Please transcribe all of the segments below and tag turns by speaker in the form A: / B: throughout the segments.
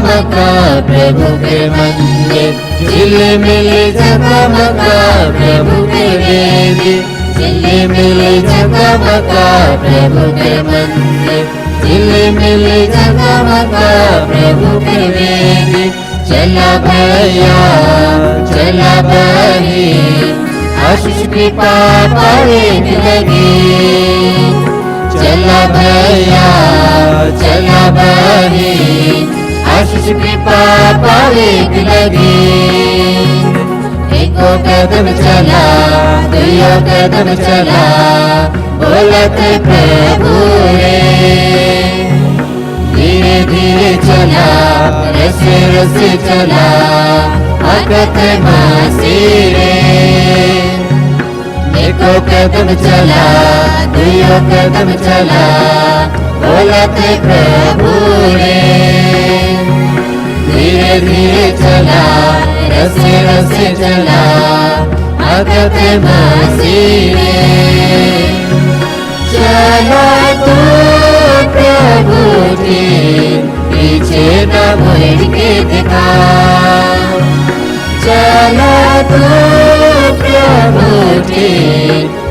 A: झकमका प्रभु के मंदिर, झिलमिल झकमका प्रभु के वेदी, झिलमिल झकमका प्रभु के मंदिर, झिलमिल झकमका प्रभु के वेदी। चला भैया चला बहन, आशीष कृपा पावेगी लगी। चला भैया चला बहन, आशीष कृपा पावेगी लगी। एको कदम चला दुयो कदम चला, बोलत प्रभु रे। धीरे धीरे चला रसे रसे चला, आकत मसीह रे। एको कदम चला दुयो कदम चला, बोलत प्रभु रे। धीरे धीरे चला रसे रसे चला, आकत मसीह रे। चला तू प्रभु के पीछे न मुड़ के दिखा। चला तू प्रभु के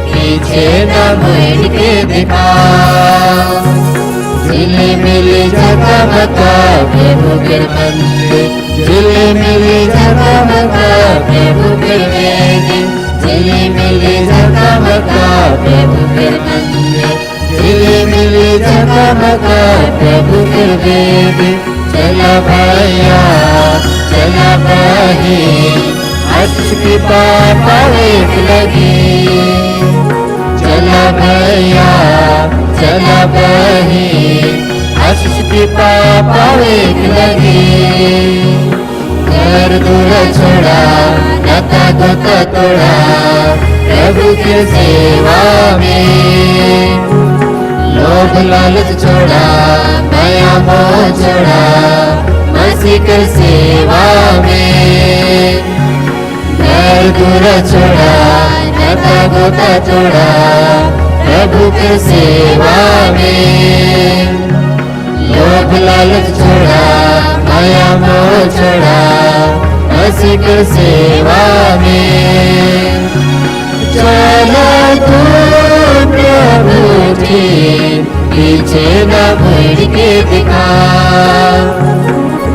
A: पीछे न मुड़ के दिखा। झिलमिल झकमका प्रभु के मंदिर, झिलमिल झकमका प्रभु के वेदी, झिलमिल झकमका प्रभु के मंदिर, झिलमिल झकमका प्रभु के वेदी। चला भैया चला बहन, आशीष कृपा पावेगी लगी। चला भैया चला बहन, आशीष कृपा पावेगी लगी। घर दूर छोड़ा नाता गोता तोड़ा, प्रभु की सेवा में। लोभ लालच छोड़ा माया मोह छोड़ा, मसीह की सेवा में। घर दूर छोड़ा नाता गोता छोड़ा, प्रभु की सेवा में। लोभ लालच छोड़ा माया मोह छोड़ा, मसीह की सेवा में। चला तू प्रभु के पीछे न मुड़ के दिखा।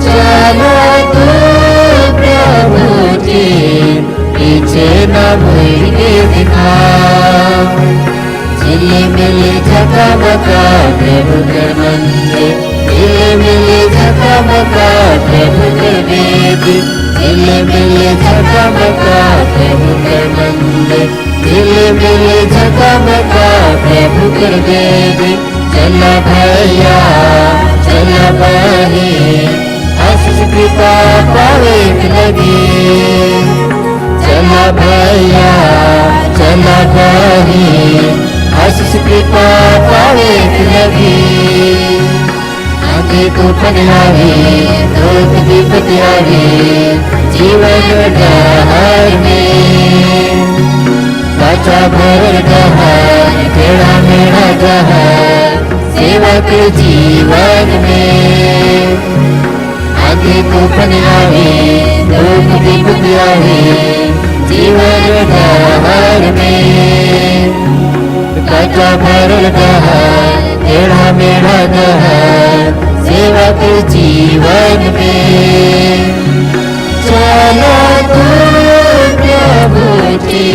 A: चला तू प्रभु के पीछे न मुड़ के दिखा। झिलमिल झकमका प्रभु के मंदिर, झिलमिल झकमका प्रभु के वेदी, झिलमिल झकमका प्रभु के मंदिर, झिलमिल झकमका प्रभु के वेदी। चला भैया चला बहन, आशीष कृपा पावेगी लगी। चला भैया चला बहन, आशीष कृपा पावेगी लगी। आगे तूफान आए दुख विपत आए, जीवन डहर में। बचा भरल डहर टेढ़ा मेढ़ा डहर, सेवा के जीवन में। आगे तूफान आए दुख विपत आए, जीवन डहर में। बचा भरल डहर टेढ़ा मेढ़ा डहर, सेवा के जीवन में। चला तू प्रभु के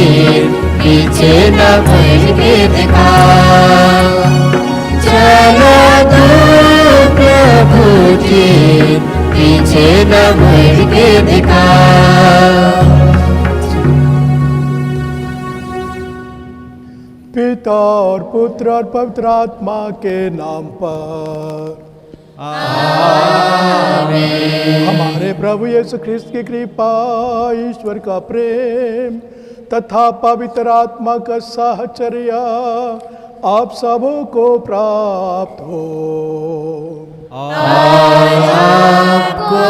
A: पीछे न मुड़ के दिखा। चला तू प्रभु के पीछे न मुड़ के दिखा।
B: पिता और पुत्र और पवित्र आत्मा के नाम पर
A: आमीन।
B: हमारे प्रभु यीशु ख्रिस्त की कृपा, ईश्वर का प्रेम तथा पवित्र आत्मा का साहचर्य आप सबों को प्राप्त हो।
A: आपको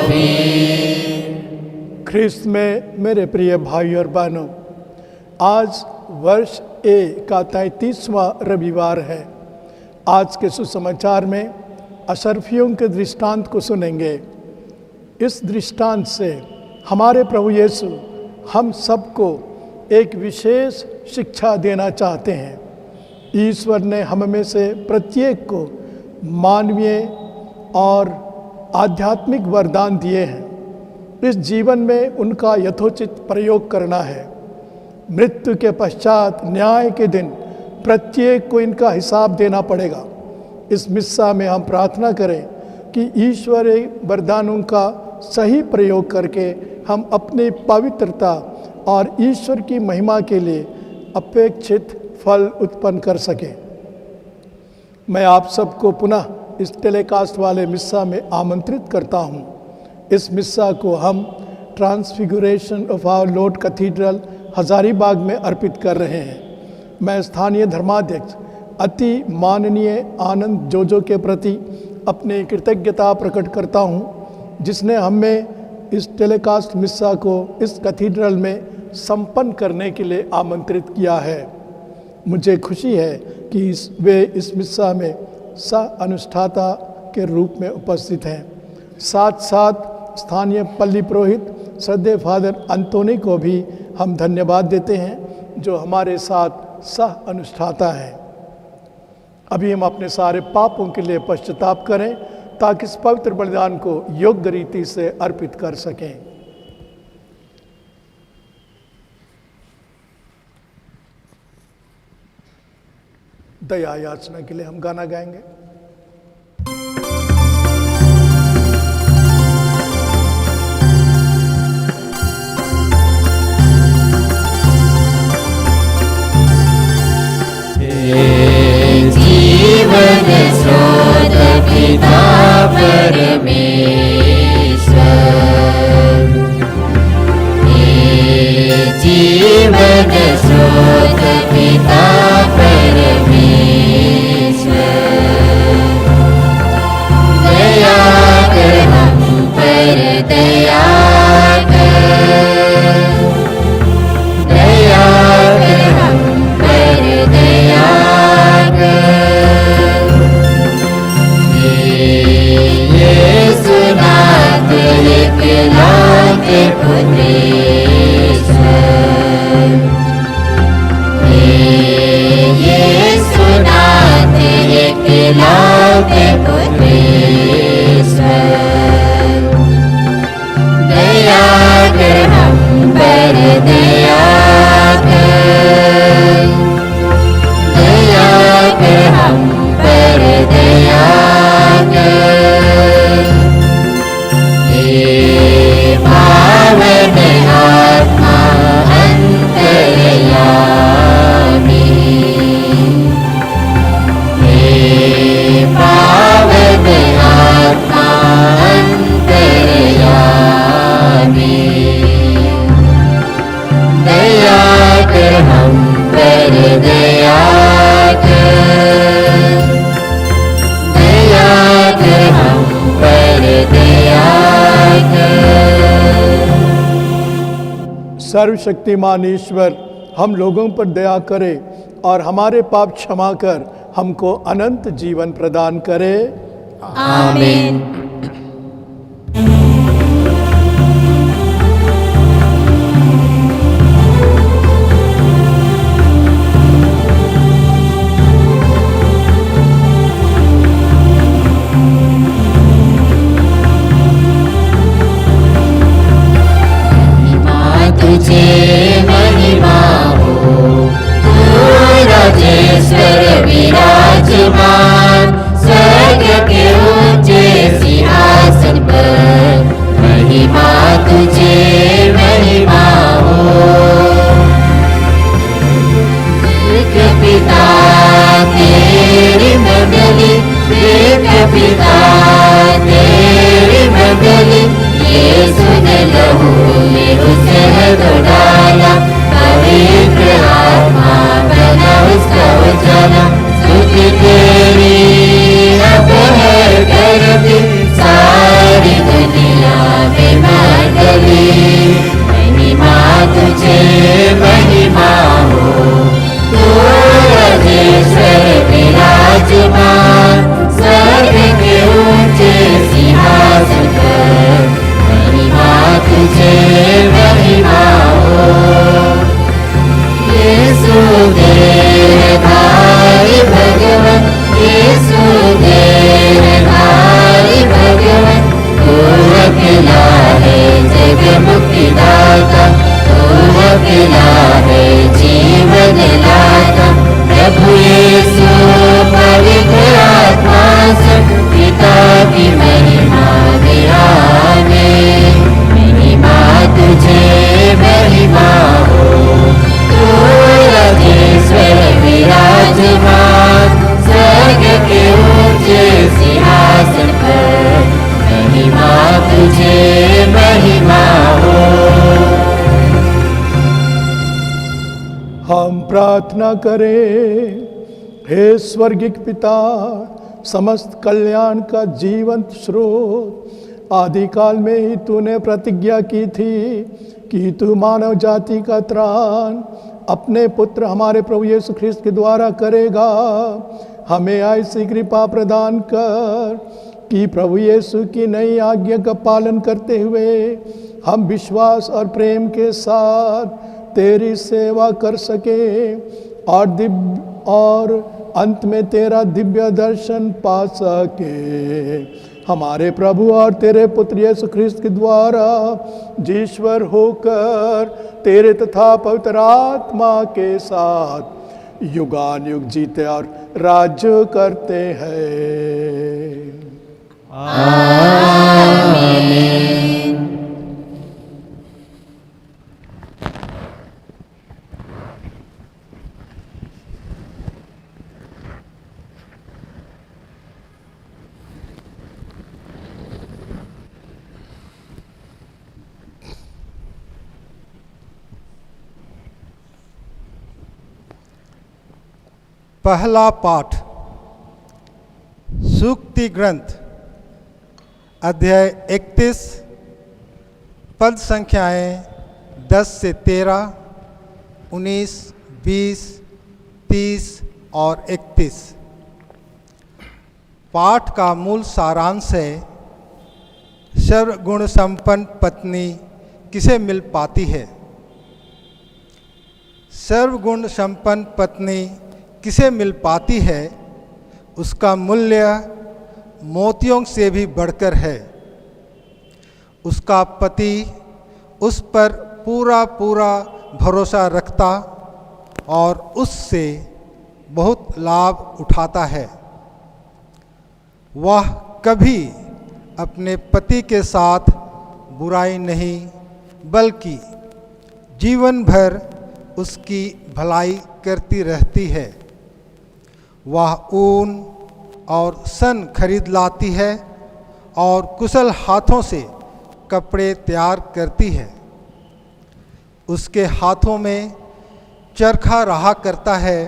A: भी।
B: ख्रिस्त में मेरे प्रिय भाई और बहनों, आज वर्ष ए का 33वां रविवार है। आज के सुसमाचार में अशरफियों के दृष्टांत को सुनेंगे। इस दृष्टांत से हमारे प्रभु यीशु हम सबको एक विशेष शिक्षा देना चाहते हैं। ईश्वर ने हम में से प्रत्येक को मानवीय और आध्यात्मिक वरदान दिए हैं। इस जीवन में उनका यथोचित प्रयोग करना है। मृत्यु के पश्चात न्याय के दिन प्रत्येक को इनका हिसाब देना पड़ेगा। इस मिस्सा में हम प्रार्थना करें कि ईश्वरीय वरदानों का सही प्रयोग करके हम अपनी पवित्रता और ईश्वर की महिमा के लिए अपेक्षित फल उत्पन्न कर सकें। मैं आप सबको पुनः इस टेलीकास्ट वाले मिस्सा में आमंत्रित करता हूँ। इस मिस्सा को हम transfiguration of our Lord cathedral Hazaribagh में अर्पित कर रहे हैं। मैं स्थानीय धर्माध्यक्ष अति माननीय आनंद जोजो के प्रति अपनी कृतज्ञता प्रकट करता हूँ, जिसने हमें इस टेलीकास्ट मिस्सा को इस कैथेड्रल में संपन्न करने के लिए आमंत्रित किया है। मुझे खुशी है कि वे इस मिस्सा में सह अनुष्ठाता के रूप में उपस्थित हैं। साथ साथ स्थानीय पल्ली पुरोहित श्रद्धेय फादर अंतोनी को भी हम धन्यवाद देते हैं, जो हमारे साथ सह अनुष्ठाता हैं। अभी हम अपने सारे पापों के लिए पश्चाताप करें ताकि इस पवित्र बलिदान को योग्य रीति से अर्पित कर सकें। दया याचना के लिए हम गाना गाएंगे।
A: जीवन स्रोत पिता परमेश्वर, जीवन स्रोत पिता परमेश्वर, दया कर हम पर दया कर, दया कर हम पर दया कर। यीशु नाथ एकलौते पुत्रेश्वर, यीशु नाथ एकलौते पुत्रेश्वर, दया कर हम पर दया कर, दया कर हम पर दया कर। हे पावन आत्मा अंतर्यामी, हे पावन आत्मा अंतर्यामी, दया कर हम पर दया कर, दया कर हम पर दया कर।
B: सर्वशक्तिमान ईश्वर हम लोगों पर दया करे और हमारे पाप क्षमा कर हमको अनंत जीवन प्रदान करे।
A: आमीन। तुझे महिमा हो, तू राजेश्वर विराजमान, स्वर्ग के ऊंचे सिंहासन पर। महिमा तुझे महिमा हो, एक पिता तेरी मंडली, एक पिता तेरी मंडली, यीशु ने लहू में उसे तो डाला, पवित्र आत्मा बना उसका उजाला। स्तुति तेरी
B: प्रार्थना करें। हे स्वर्गिक पिता, समस्त कल्याण का जीवंत स्रोत, आदिकाल में ही तूने प्रतिज्ञा की थी कि तू मानव जाति का त्राण अपने पुत्र हमारे प्रभु यीशु ख्रिस्त के द्वारा करेगा। हमें ऐसी कृपा प्रदान कर कि प्रभु यीशु की नई आज्ञा का पालन करते हुए हम विश्वास और प्रेम के साथ तेरी सेवा कर सके और अंत में तेरा दिव्य दर्शन पा सके। हमारे प्रभु और तेरे पुत्र यीशु ख्रिस्त के द्वारा जीश्वर होकर तेरे तथा पवित्र आत्मा के साथ युगान युग जीते और राज्य करते हैं।
A: आमीन।
C: पहला पाठ सूक्ति ग्रंथ अध्याय 31 पद संख्याएं 10 से 13, 19, 20, 30 और 31। पाठ का मूल सारांश है, सर्वगुण संपन्न पत्नी किसे मिल पाती है। सर्वगुण संपन्न पत्नी किसे मिल पाती है, उसका मूल्य मोतियों से भी बढ़कर है। उसका पति उस पर पूरा पूरा भरोसा रखता और उससे बहुत लाभ उठाता है। वह कभी अपने पति के साथ बुराई नहीं बल्कि जीवन भर उसकी भलाई करती रहती है। वह ऊन और सन खरीद लाती है और कुशल हाथों से कपड़े तैयार करती है। उसके हाथों में चरखा रहा करता है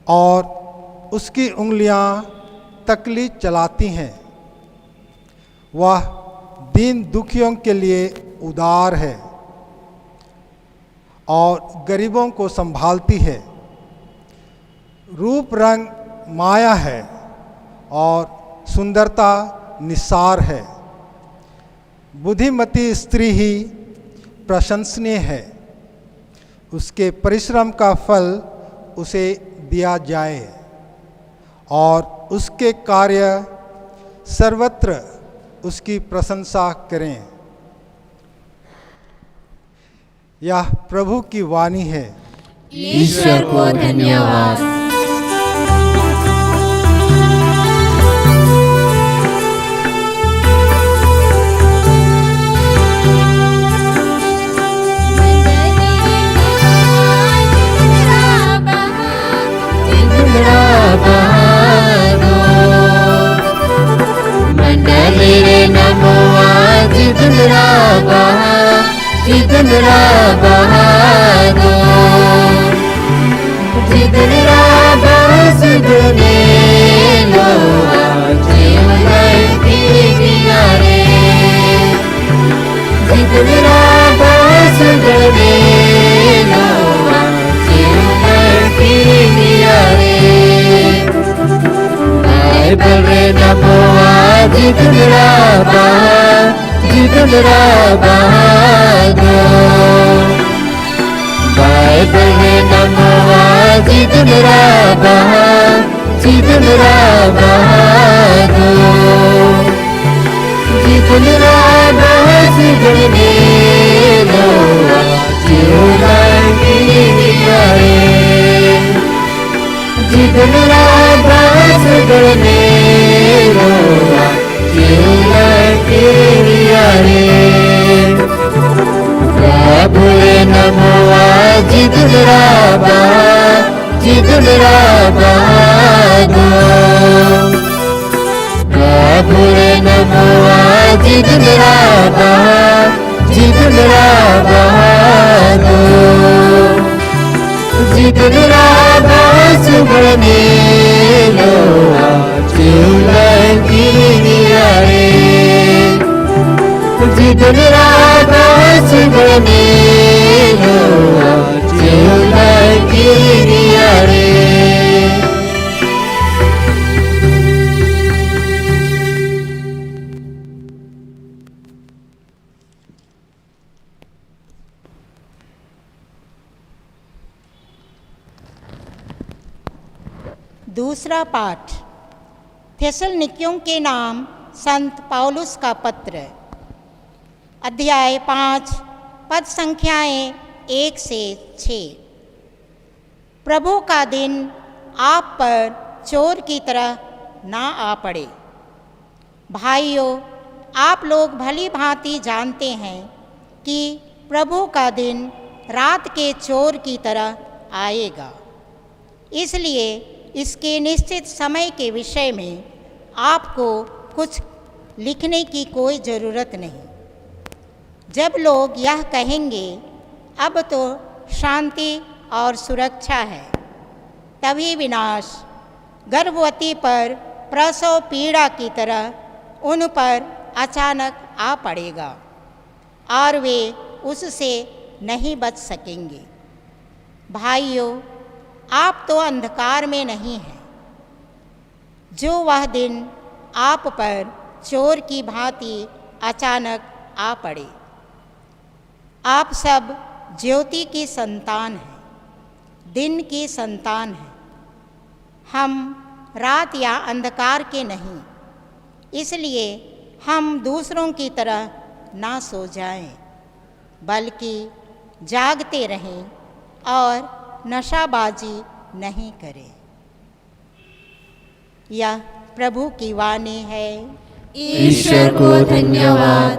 C: और उसकी उंगलियां तकली चलाती हैं। वह दीन दुखियों के लिए उदार है और गरीबों को संभालती है। रूप रंग माया है और सुंदरता निसार है। बुद्धिमती स्त्री ही प्रशंसनीय है। उसके परिश्रम का फल उसे दिया जाए और उसके कार्य सर्वत्र उसकी प्रशंसा करें। यह प्रभु की वाणी है।
A: ईश्वर को धन्यवाद। मंडली रे नमो आज दुलरा बहादो जिदरा सुदने लो जीवन की किनारे जिदरा सुदने लो जीवन की किनारे बाइबल रे नमो आज दुलरा बहादो बाइबल रे नमो आज दुलरा बहादो जिदरा सुदने लो जीवन की किनारे जिदरा सुदने लो जीवन की किनारे प्रभु रे नमो आज दुलरा बहादो प्रभु रे नमो आज Dulra बहादो Jidunuraba Subramelo Chulakiriyare Jidunuraba Subramelo Chulakiriyare
D: दूसरा पाठ थेसलनिकियों के नाम संत पौलुस का पत्र, अध्याय 5, पद संख्याएं 1 से 6। प्रभु का दिन आप पर चोर की तरह ना आ पड़े। भाइयों, आप लोग भली भांति जानते हैं कि प्रभु का दिन रात के चोर की तरह आएगा। इसलिए इसके निश्चित समय के विषय में आपको कुछ लिखने की कोई ज़रूरत नहीं। जब लोग यह कहेंगे अब तो शांति और सुरक्षा है, तभी विनाश गर्भवती पर प्रसव पीड़ा की तरह उन पर अचानक आ पड़ेगा और वे उससे नहीं बच सकेंगे। भाइयों, आप तो अंधकार में नहीं हैं, जो वह दिन आप पर चोर की भांति अचानक आ पड़े। आप सब ज्योति की संतान हैं, दिन की संतान हैं। हम रात या अंधकार के नहीं, इसलिए हम दूसरों की तरह ना सो जाएं, बल्कि जागते रहें और नशाबाजी नहीं करें। यह प्रभु की वाणी है।
A: ईश्वर को धन्यवाद।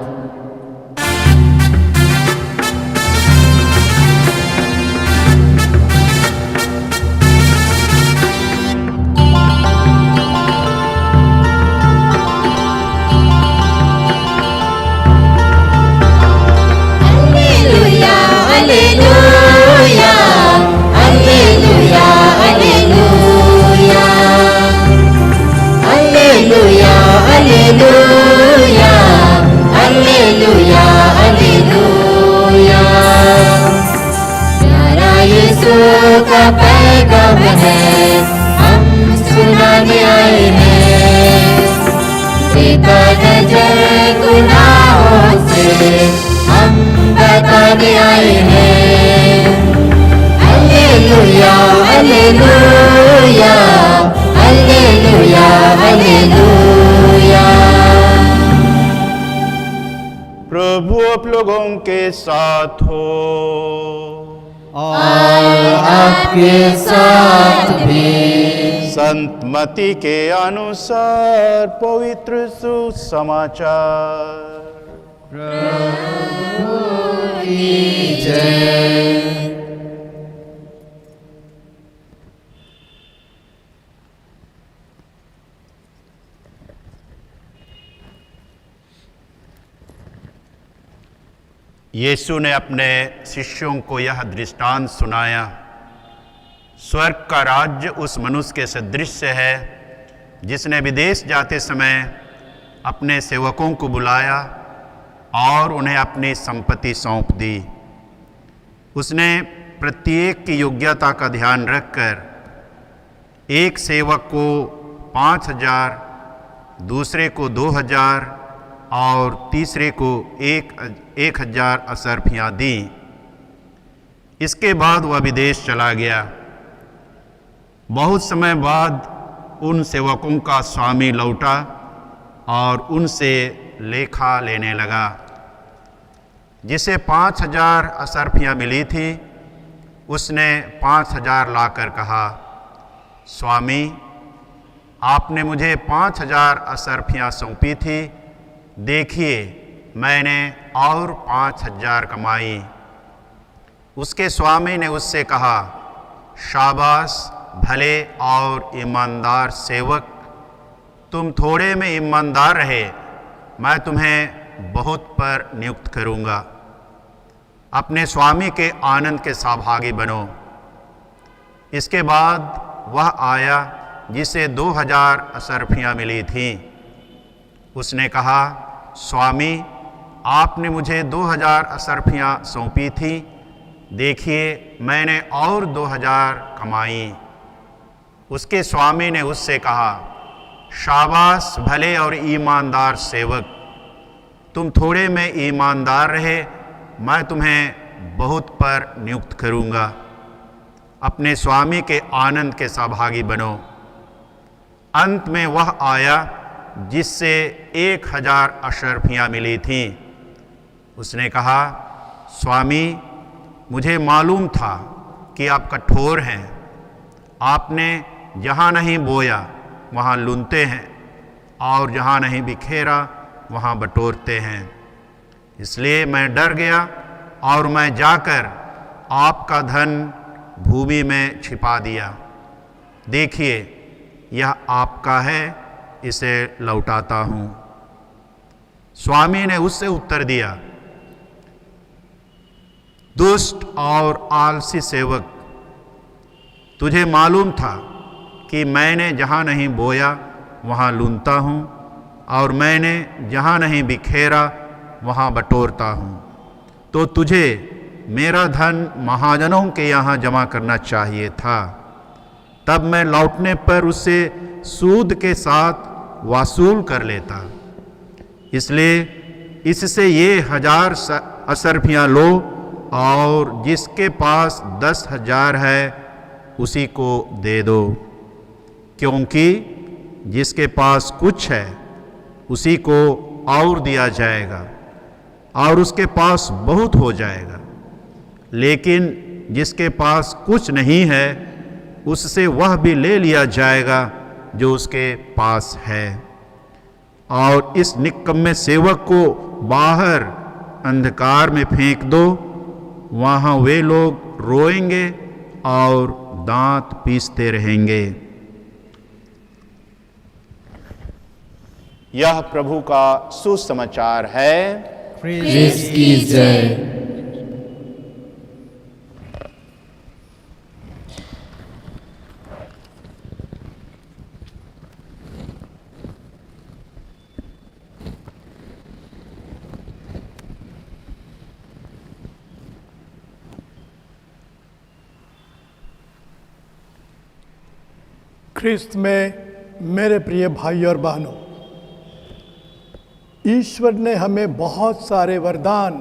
E: Alleluia, alleluia, alleluia, alleluia, alleluia, alleluia, alleluia, alleluia। प्यारा यीशु का पैगाम है, हम सुनाने आए हैं। बेटा नजर गुनाहों से हम बताने आए हैं। Alleluia, alleluia, alleluia, alleluia।
B: प्रभु आप लोगों के साथ हो।
A: और आपके साथ भी।
B: संत मती के अनुसार पवित्र सुसमाचार।
F: यीशु ने अपने शिष्यों को यह दृष्टांत सुनाया। स्वर्ग का राज्य उस मनुष्य के सदृश है जिसने विदेश जाते समय अपने सेवकों को बुलाया और उन्हें अपनी संपत्ति सौंप दी। उसने प्रत्येक की योग्यता का ध्यान रखकर एक सेवक को 5,000, दूसरे को 2,000 और तीसरे को 1,000 असरफियाँ दी। इसके बाद वह विदेश चला गया। बहुत समय बाद उन सेवकों का स्वामी लौटा और उनसे लेखा लेने लगा। जिसे 5,000 असरफियाँ मिली थी, उसने 5,000 लाकर कहा, स्वामी, आपने मुझे 5,000 असरफियाँ सौंपी थी। देखिए, मैंने और 5,000 कमाई। उसके स्वामी ने उससे कहा, शाबाश भले और ईमानदार सेवक, तुम थोड़े में ईमानदार रहे, मैं तुम्हें बहुत पर नियुक्त करूँगा। अपने स्वामी के आनंद के सहभागी बनो। इसके बाद वह आया जिसे 2000 असरफियाँ मिली थीं। उसने कहा, स्वामी, आपने मुझे 2000 असरफियाँ सौंपी थी। देखिए, मैंने और 2000 कमाई। उसके स्वामी ने उससे कहा, शाबाश भले और ईमानदार सेवक, तुम थोड़े में ईमानदार रहे, मैं तुम्हें बहुत पर नियुक्त करूँगा। अपने स्वामी के आनंद के सहभागी बनो। अंत में वह आया जिससे 1000 अशरफियाँ मिली थीं। उसने कहा, स्वामी, मुझे मालूम था कि आप कठोर हैं। आपने जहाँ नहीं बोया वहाँ लूनते हैं और जहाँ नहीं बिखेरा वहाँ बटोरते हैं। इसलिए मैं डर गया और मैं जाकर आपका धन भूमि में छिपा दिया। देखिए, यह आपका है, इसे लौटाता हूँ। स्वामी ने उससे उत्तर दिया, दुष्ट और आलसी सेवक, तुझे मालूम था कि मैंने जहाँ नहीं बोया वहाँ लूनता हूँ और मैंने जहाँ नहीं बिखेरा वहाँ बटोरता हूँ। तो तुझे मेरा धन महाजनों के यहाँ जमा करना चाहिए था। तब मैं लौटने पर उसे सूद के साथ वसूल कर लेता। इसलिए इससे ये 1000 असरफियाँ लो और जिसके पास 10,000 है उसी को दे दो, क्योंकि जिसके पास कुछ है उसी को और दिया जाएगा और उसके पास बहुत हो जाएगा। लेकिन जिसके पास कुछ नहीं है उससे वह भी ले लिया जाएगा जो उसके पास है। और इस निकम्मे सेवक को बाहर अंधकार में फेंक दो, वहाँ वे लोग रोएंगे और दांत पीसते रहेंगे। यह प्रभु का सुसमाचार है।
A: क्रिस्त की जय।
B: ख्रिस्त में मेरे प्रिय भाई और बहनों, ईश्वर ने हमें बहुत सारे वरदान,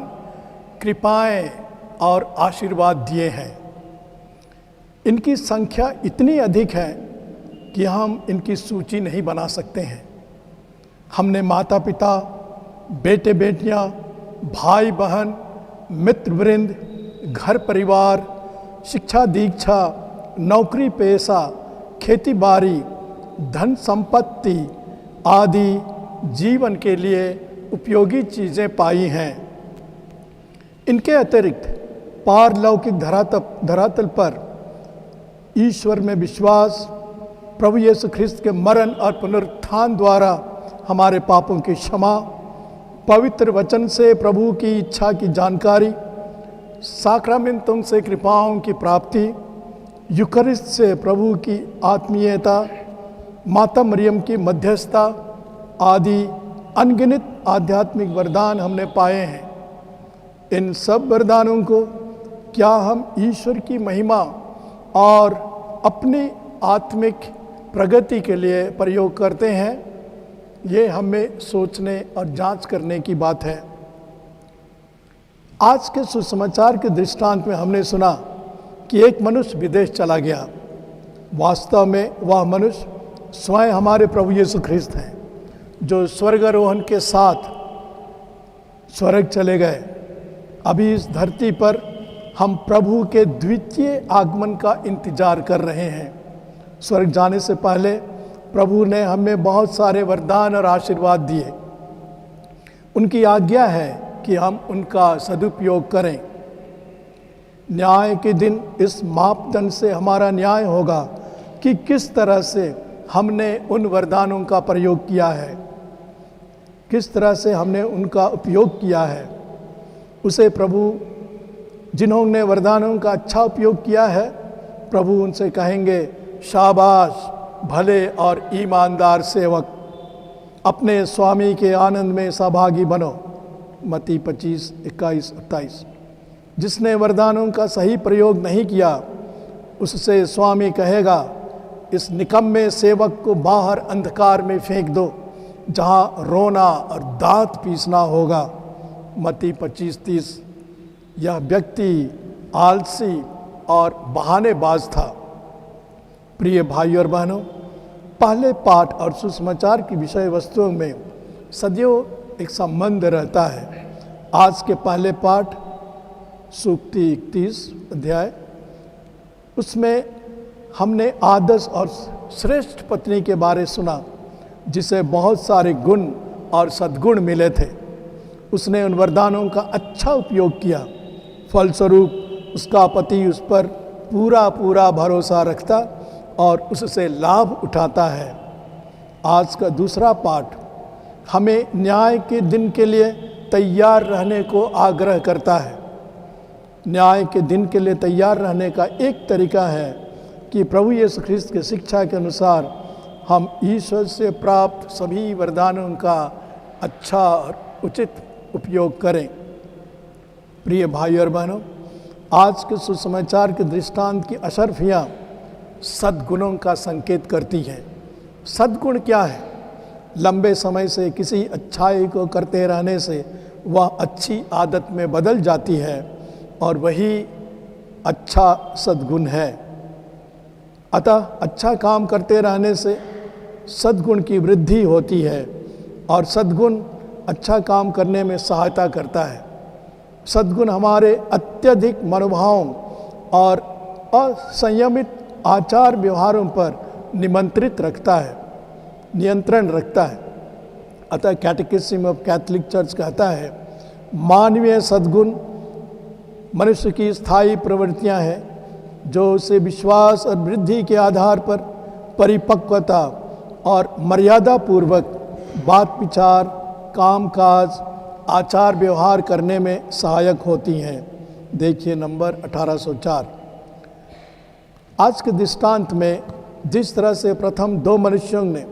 B: कृपाएं और आशीर्वाद दिए हैं। इनकी संख्या इतनी अधिक है कि हम इनकी सूची नहीं बना सकते हैं। हमने माता पिता, बेटे बेटियां, भाई बहन, मित्र वृंद, घर परिवार, शिक्षा दीक्षा, नौकरी पेशा, खेती बाड़ी, धन संपत्ति आदि जीवन के लिए उपयोगी चीज़ें पाई हैं। इनके अतिरिक्त पारलौकिक धरातल पर ईश्वर में विश्वास, प्रभु यीशु ख्रिस्त के मरण और पुनरुत्थान द्वारा हमारे पापों की क्षमा, पवित्र वचन से प्रभु की इच्छा की जानकारी, साक्रामेंतों से कृपाओं की प्राप्ति, यूकरिस्ट से प्रभु की आत्मीयता, माता मरियम की मध्यस्थता आदि अनगिनत आध्यात्मिक वरदान हमने पाए हैं। इन सब वरदानों को क्या हम ईश्वर की महिमा और अपनी आत्मिक प्रगति के लिए प्रयोग करते हैं? ये हमें सोचने और जांच करने की बात है। आज के सुसमाचार के दृष्टांत में हमने सुना कि एक मनुष्य विदेश चला गया। वास्तव में वह मनुष्य स्वयं हमारे प्रभु यीशु ख्रिस्त हैं, जो स्वर्गारोहण के साथ स्वर्ग चले गए। अभी इस धरती पर हम प्रभु के द्वितीय आगमन का इंतजार कर रहे हैं। स्वर्ग जाने से पहले प्रभु ने हमें बहुत सारे वरदान और आशीर्वाद दिए। उनकी आज्ञा है कि हम उनका सदुपयोग करें। न्याय के दिन इस मापदंड से हमारा न्याय होगा कि किस तरह से हमने उन वरदानों का प्रयोग किया है, किस तरह से हमने उनका उपयोग किया है। उसे प्रभु जिन्होंने वरदानों का अच्छा उपयोग किया है, प्रभु उनसे कहेंगे, शाबाश भले और ईमानदार सेवक, अपने स्वामी के आनंद में सहभागी बनो। मत्ती 25:21-28। जिसने वरदानों का सही प्रयोग नहीं किया उससे स्वामी कहेगा, इस निकम्मे सेवक को बाहर अंधकार में फेंक दो, जहाँ रोना और दांत पीसना होगा। मत्ती 25:30। यह व्यक्ति आलसी और बहानेबाज था। प्रिय भाइयों और बहनों, पहले पाठ और सुसमाचार की विषय वस्तुओं में सदियों एक संबंध रहता है। आज के पहले पाठ सूक्ति 31 अध्याय, उसमें हमने आदर्श और श्रेष्ठ पत्नी के बारे सुना, जिसे बहुत सारे गुण और सद्गुण मिले थे। उसने उन वरदानों का अच्छा उपयोग किया, फलस्वरूप उसका पति उस पर पूरा भरोसा रखता और उससे लाभ उठाता है। आज का दूसरा पाठ हमें न्याय के दिन के लिए तैयार रहने को आग्रह करता है। न्याय के दिन के लिए तैयार रहने का एक तरीका है कि प्रभु यीशु ख्रिस्त की शिक्षा के अनुसार हम ईश्वर से प्राप्त सभी वरदानों का अच्छा और उचित उपयोग करें। प्रिय भाइयों और बहनों, आज के सुसमाचार के दृष्टांत की अशर्फियाँ सद्गुणों का संकेत करती हैं। सद्गुण क्या है? लंबे समय से किसी अच्छाई को करते रहने से वह अच्छी आदत में बदल जाती है और वही अच्छा सद्गुण है। अतः अच्छा काम करते रहने से सद्गुण की वृद्धि होती है और सद्गुण अच्छा काम करने में सहायता करता है। सद्गुण हमारे अत्यधिक मनोभावों और असंयमित आचार व्यवहारों पर नियंत्रण रखता है। अतः कैटेकिज्म ऑफ कैथोलिक चर्च कहता है, मानवीय सद्गुण मनुष्य की स्थायी प्रवृत्तियां हैं जो उसे विश्वास और वृद्धि के आधार पर परिपक्वता और मर्यादा पूर्वक बात विचार, कामकाज, आचार व्यवहार करने में सहायक होती हैं। देखिए नंबर 1804। आज के दृष्टांत में जिस तरह से प्रथम दो मनुष्यों ने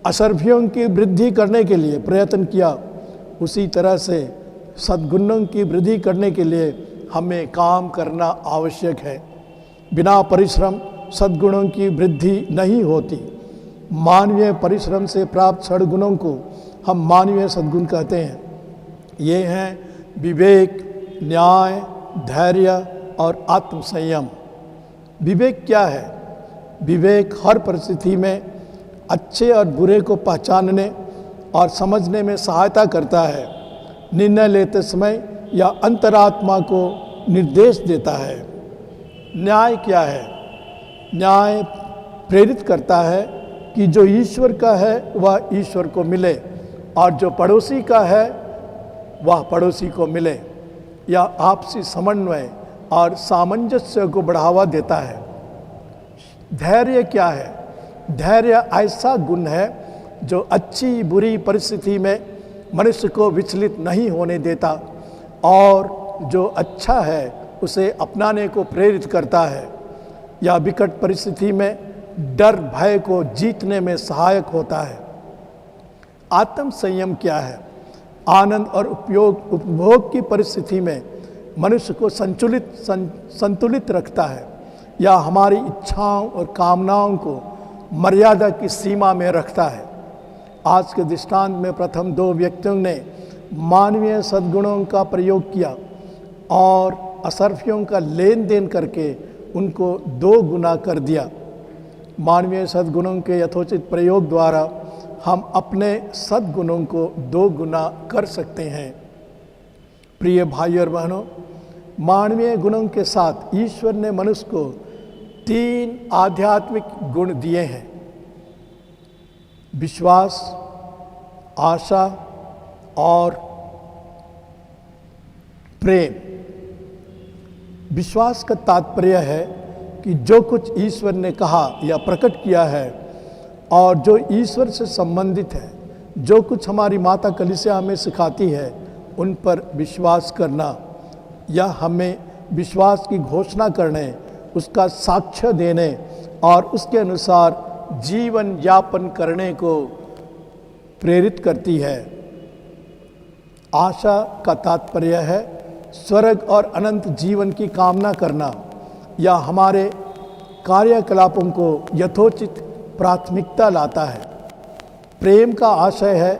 B: अशर्फियों की वृद्धि करने के लिए प्रयत्न किया, उसी तरह से सद्गुणों की वृद्धि करने के लिए हमें काम करना आवश्यक है। बिना परिश्रम सद्गुणों की वृद्धि नहीं होती। मानवीय परिश्रम से प्राप्त सद्गुणों को हम मानवीय सद्गुण कहते हैं। ये हैं विवेक, न्याय, धैर्य और आत्मसंयम। विवेक क्या है? विवेक हर परिस्थिति में अच्छे और बुरे को पहचानने और समझने में सहायता करता है। निर्णय लेते समय या अंतरात्मा को निर्देश देता है। न्याय क्या है? न्याय प्रेरित करता है कि जो ईश्वर का है वह ईश्वर को मिले और जो पड़ोसी का है वह पड़ोसी को मिले। यह आपसी समन्वय और सामंजस्य को बढ़ावा देता है। धैर्य क्या है? धैर्य ऐसा गुण है जो अच्छी बुरी परिस्थिति में मनुष्य को विचलित नहीं होने देता और जो अच्छा है उसे अपनाने को प्रेरित करता है। यह विकट परिस्थिति में डर भय को जीतने में सहायक होता है। आत्म संयम क्या है? आनंद और उपभोग की परिस्थिति में मनुष्य को संतुलित रखता है। यह हमारी इच्छाओं और कामनाओं को मर्यादा की सीमा में रखता है। आज के दृष्टांत में प्रथम दो व्यक्तियों ने मानवीय सद्गुणों का प्रयोग किया और अशर्फियों का लेन देन करके उनको 2 गुना कर दिया। मानवीय सद्गुणों के यथोचित प्रयोग द्वारा हम अपने सद्गुणों को 2 गुना कर सकते हैं। प्रिय भाइयों और बहनों, मानवीय गुणों के साथ ईश्वर ने मनुष्य को 3 आध्यात्मिक गुण दिए हैं: विश्वास, आशा और प्रेम। विश्वास का तात्पर्य है कि जो कुछ ईश्वर ने कहा या प्रकट किया है और जो ईश्वर से संबंधित है, जो कुछ हमारी माता कलीसिया हमें सिखाती है, उन पर विश्वास करना या हमें विश्वास की घोषणा करने उसका साक्ष्य देने और उसके अनुसार जीवन यापन करने को प्रेरित करती है। आशा का तात्पर्य है स्वर्ग और अनंत जीवन की कामना करना या हमारे कार्यकलापों को यथोचित प्राथमिकता लाता है। प्रेम का आशय है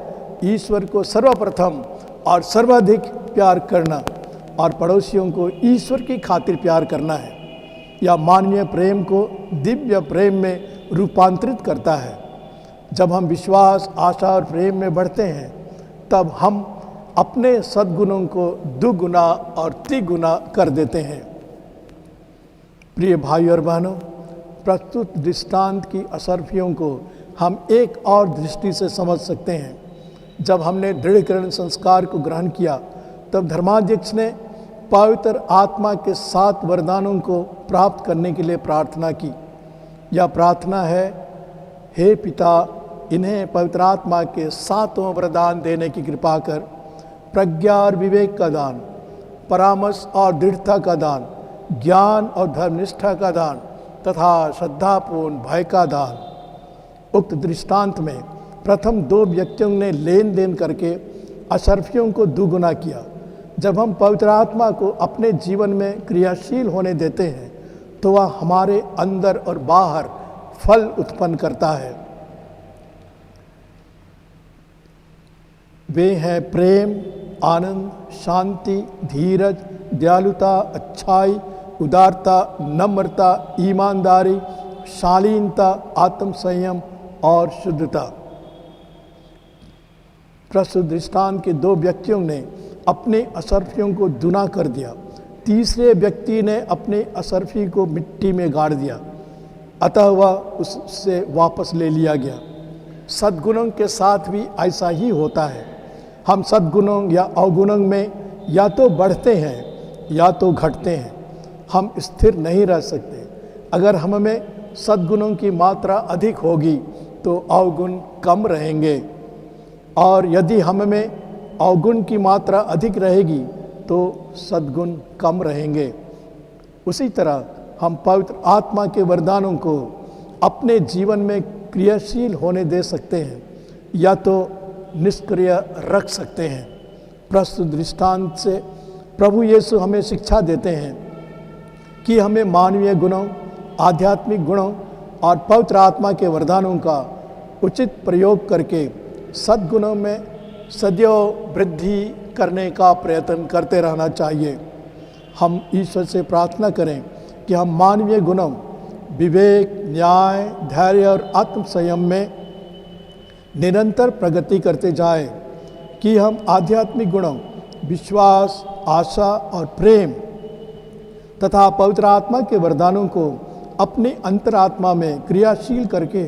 B: ईश्वर को सर्वप्रथम और सर्वाधिक प्यार करना और पड़ोसियों को ईश्वर की खातिर प्यार करना है। यह मानवीय प्रेम को दिव्य प्रेम में रूपांतरित करता है। जब हम विश्वास, आशा और प्रेम में बढ़ते हैं तब हम अपने सद्गुणों को दुगुना और तिगुना कर देते हैं। प्रिय भाई और बहनों, प्रस्तुत दृष्टांत की असरफियों को हम एक और दृष्टि से समझ सकते हैं। जब हमने दृढ़ीकरण संस्कार को ग्रहण किया तब धर्माध्यक्ष ने पवित्र आत्मा के 7 वरदानों को प्राप्त करने के लिए प्रार्थना की। यह प्रार्थना है, हे पिता, इन्हें पवित्र आत्मा के 7 वरदान देने की कृपा कर, प्रज्ञा और विवेक का दान, परामर्श और दृढ़ता का दान, ज्ञान और धर्मनिष्ठा का दान तथा श्रद्धापूर्ण भय का दान। उक्त दृष्टांत में प्रथम 2 व्यक्तियों ने लेन देन करके अशर्फियों को दुगुना किया। जब हम पवित्र आत्मा को अपने जीवन में क्रियाशील होने देते हैं तो वह हमारे अंदर और बाहर फल उत्पन्न करता है। वे हैं प्रेम, आनंद, शांति, धीरज, दयालुता, अच्छाई, उदारता, नम्रता, ईमानदारी, शालीनता, आत्मसंयम और शुद्धता। प्रस्तुत दृष्टांत के 2 व्यक्तियों ने अपने असरफियों को दुना कर दिया। तीसरे व्यक्ति ने अपने असरफी को मिट्टी में गाड़ दिया, अतः वह उससे वापस ले लिया गया। सद्गुणों के साथ भी ऐसा ही होता है। हम सद्गुणों या अवगुणों में या तो बढ़ते हैं या तो घटते हैं। हम स्थिर नहीं रह सकते। अगर हम में सद्गुणों की मात्रा अधिक होगी तो अवगुण कम रहेंगे, और यदि हम में अवगुण की मात्रा अधिक रहेगी तो सद्गुण कम रहेंगे। उसी तरह हम पवित्र आत्मा के वरदानों को अपने जीवन में क्रियाशील होने दे सकते हैं या तो निष्क्रिय रख सकते हैं। प्रस्तुत दृष्टांत से प्रभु यीशु हमें शिक्षा देते हैं कि हमें मानवीय गुणों, आध्यात्मिक गुणों और पवित्र आत्मा के वरदानों का उचित प्रयोग करके सद्गुणों में सदैव वृद्धि करने का प्रयत्न करते रहना चाहिए। हम ईश्वर से प्रार्थना करें कि हम मानवीय गुणों, विवेक, न्याय, धैर्य और आत्मसंयम में निरंतर प्रगति करते जाएं, कि हम आध्यात्मिक गुणों, विश्वास, आशा और प्रेम तथा पवित्र आत्मा के वरदानों को अपनी अंतरात्मा में क्रियाशील करके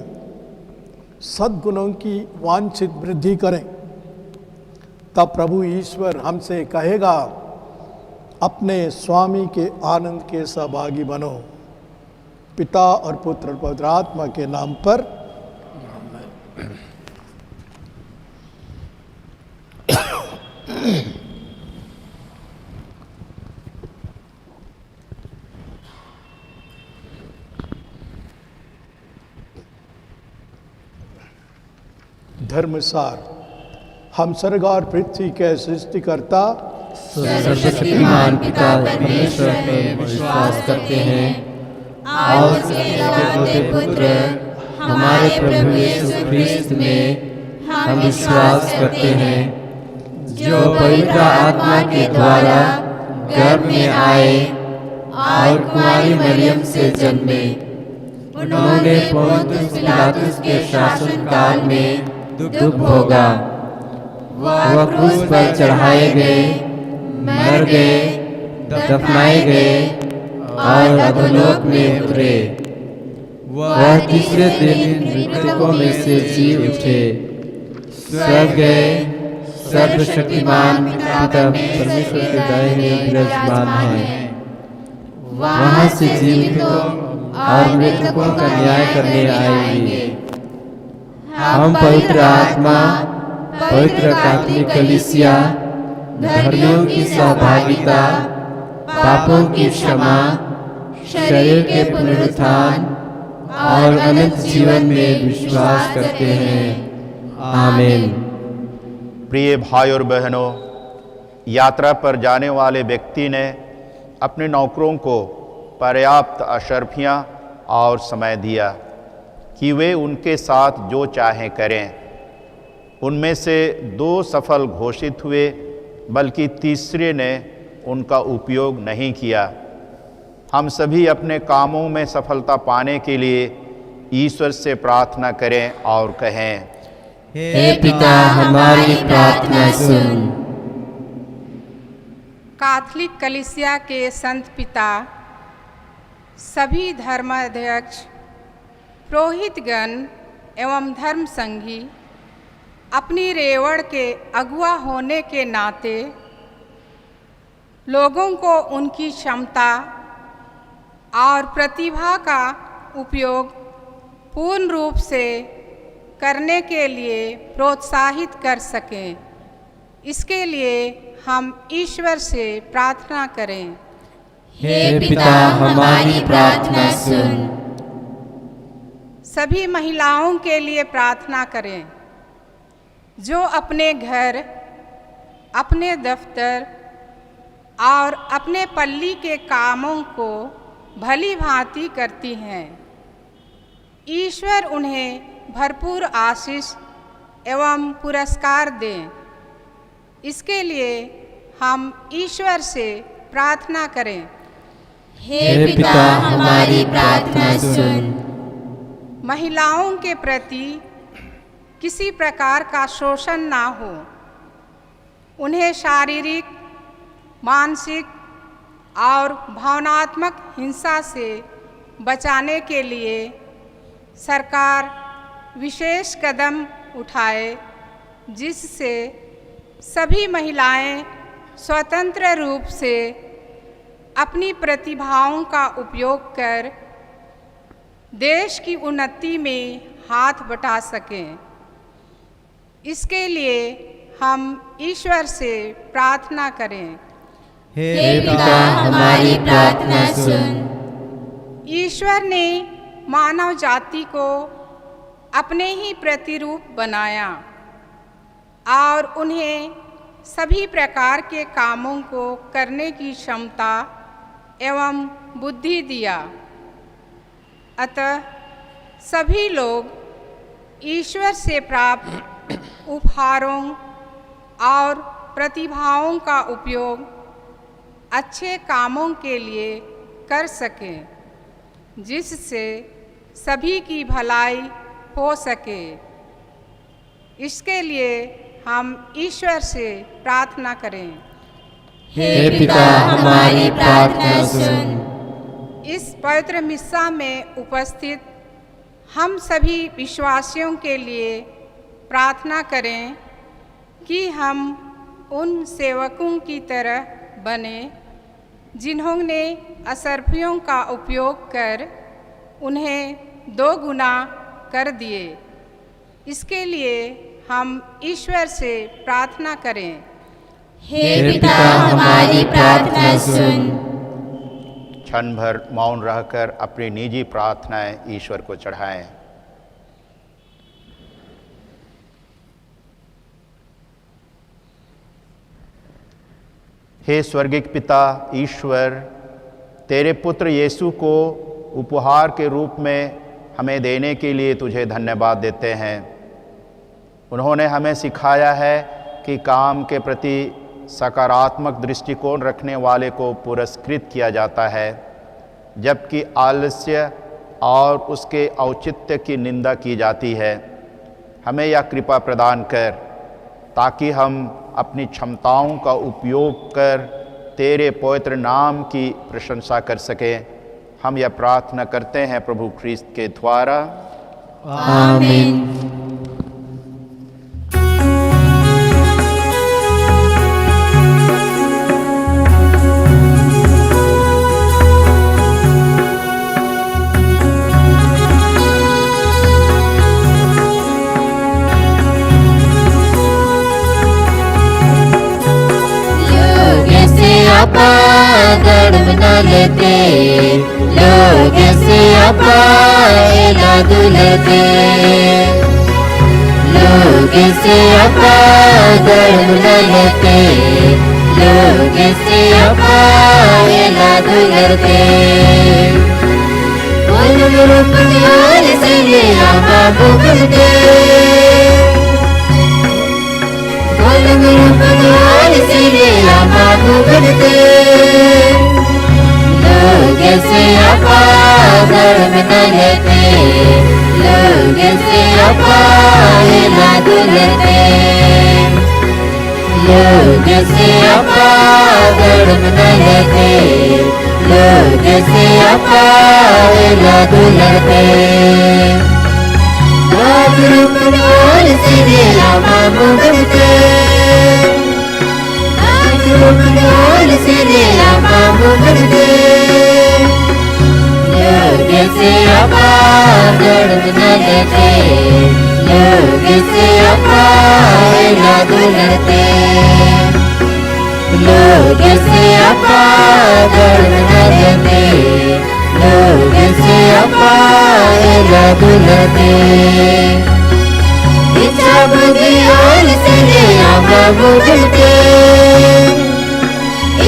B: सद्गुणों की वांछित वृद्धि करें। तब प्रभु ईश्वर हमसे कहेगा, अपने स्वामी के आनंद के सहभागी बनो। पिता और पुत्र और पवित्र आत्मा के नाम पर। धर्मसार। हम स्वर्ग और पृथ्वी के सृष्टिकर्ता
A: सर्वशक्तिमान पिता परमेश्वर में विश्वास करते हैं और उसके इकलौते पुत्र हमारे प्रभु यीशु ख्रीस्त में हम विश्वास करते हैं, जो पवित्र आत्मा के द्वारा गर्भ में आए और कुंवारी मरियम से जन्मे। उन्होंने पोंतियुस पिलातुस के शासन काल में दुख भोगा, वह क्रूस पर चढ़ाए गए, मर गए, दफनाए गए और अधोलोक में उतरे। वह तीसरे दिन मृतकों में से जी उठे, स्वर्ग गए, सर्वशक्तिमान पिता परमेश्वर के दाहिने विराजमान हैं। वहाँ से जीवितों और मृतकों का न्याय करने आएंगे। हम पवित्र आत्मा, पवित्र कैथोलिक कलीसिया, धर्मियों की सहभागिता, पापों की क्षमा, शरीर के पुनरुत्थान और अनंत जीवन में विश्वास करते हैं। आमीन।
F: प्रिय भाई और बहनों, यात्रा पर जाने वाले व्यक्ति ने अपने नौकरों को पर्याप्त अशर्फियाँ और समय दिया कि वे उनके साथ जो चाहें करें। उनमें से 2 सफल घोषित हुए, बल्कि तीसरे ने उनका उपयोग नहीं किया। हम सभी अपने कामों में सफलता पाने के लिए ईश्वर से प्रार्थना करें और कहें,
A: हे पिता हमारी प्रार्थना सुन।
G: कैथोलिक कलीसिया के संत पिता, सभी धर्माध्यक्ष, पुरोहितगण एवं धर्म संघी अपनी रेवड़ के अगुआ होने के नाते लोगों को उनकी क्षमता और प्रतिभा का उपयोग पूर्ण रूप से करने के लिए प्रोत्साहित कर सकें, इसके लिए हम ईश्वर से प्रार्थना करें।
A: हे पिता हमारी प्रार्थना सुन।
G: सभी महिलाओं के लिए प्रार्थना करें जो अपने घर, अपने दफ्तर और अपने पल्ली के कामों को भली भांति करती हैं। ईश्वर उन्हें भरपूर आशीष एवं पुरस्कार दें, इसके लिए हम ईश्वर से प्रार्थना करें।
E: हे पिता हमारी प्रार्थना सुन।
G: महिलाओं के प्रति किसी प्रकार का शोषण ना हो, उन्हें शारीरिक, मानसिक और भावनात्मक हिंसा से बचाने के लिए सरकार विशेष कदम उठाए, जिससे सभी महिलाएं स्वतंत्र रूप से अपनी प्रतिभाओं का उपयोग कर देश की उन्नति में हाथ बटा सकें। इसके लिए हम ईश्वर से प्रार्थना करें।
E: हे पिता हमारी प्रार्थना सुन।
G: ईश्वर ने मानव जाति को अपने ही प्रतिरूप बनाया और उन्हें सभी प्रकार के कामों को करने की क्षमता एवं बुद्धि दिया। अतः सभी लोग ईश्वर से प्राप्त उपहारों और प्रतिभाओं का उपयोग अच्छे कामों के लिए कर सकें, जिससे सभी की भलाई हो सके। इसके लिए हम ईश्वर से प्रार्थना करें।
E: हे पिता हमारी प्रार्थना सुन।
G: इस पवित्र मिस्सा में उपस्थित हम सभी विश्वासियों के लिए प्रार्थना करें कि हम उन सेवकों की तरह बने जिन्होंने असरफियों का उपयोग कर उन्हें 2 गुना कर दिए। इसके लिए हम ईश्वर से प्रार्थना करें।
E: हे पिता हमारी प्रार्थना सुन।
F: क्षण भर मौन रहकर अपनी निजी प्रार्थनाएं ईश्वर को चढ़ाएं। हे स्वर्गिक पिता ईश्वर, तेरे पुत्र यीशु को उपहार के रूप में हमें देने के लिए तुझे धन्यवाद देते हैं। उन्होंने हमें सिखाया है कि काम के प्रति सकारात्मक दृष्टिकोण रखने वाले को पुरस्कृत किया जाता है, जबकि आलस्य और उसके औचित्य की निंदा की जाती है। हमें यह कृपा प्रदान कर ताकि हम अपनी क्षमताओं का उपयोग कर तेरे पवित्र नाम की प्रशंसा कर सकें। हम यह प्रार्थना करते हैं प्रभु ख्रीस्त के द्वारा।
A: आमीन।
E: पागड़ बना लते लोग से अपाएला दुलते लोग से धर्म लते लोग से अपाएला दुलते बोल से ले आमा बुगलते बोल से ले आमा बुगलते लोग से धर्म लते लोग से अपाएला दुलते लोग से धर्म लते लोग से अपाएला दुलते बोल से ले आमा बुगलते बोल से ले आमा बुगलते लोग से धर्म लते लोग से अपाएला दुलते लोग से धर्म लते लोग से अपाएला दुलते इच्छा बुद्धियों से ले आमा बुगलते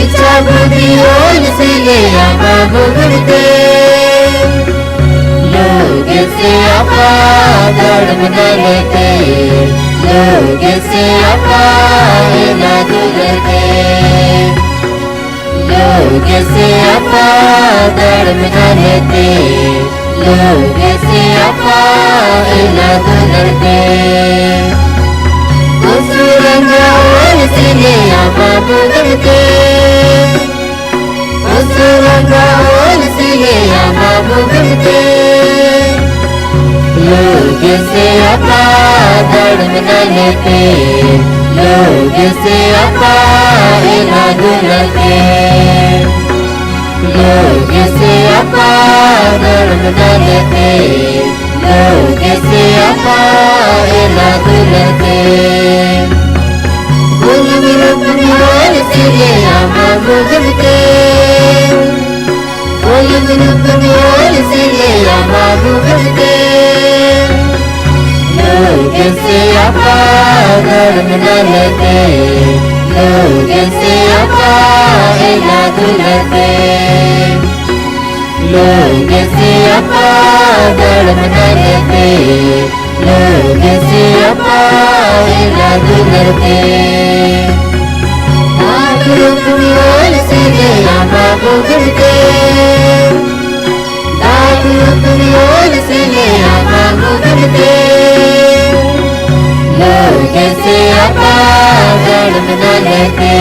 E: इच्छा बुद्धियों से ले आमा बुगलते लोग से धर्म लते लोग से अपाएला दुलते लोग से धर्म लते लोग से अपाएला दुलते उसरंगाओं से ले आमा बुगलते उसरंगाओं से ले आमा बुगलते लोग से धर्म लते लोग से अपाएला दुलते लोग से धर्म लते लोग से अपाएला दुलते बोल से ले आमा बुगलते बोल से ले आमा बुगलते लोग से धर्म लते लोग से अपाएला दुलते लोग से धर्म लते लोग से अपाएला दुलते बोल से ले आमा बुगलते बोल से ले आमा बुगलते लोग से धर्म लते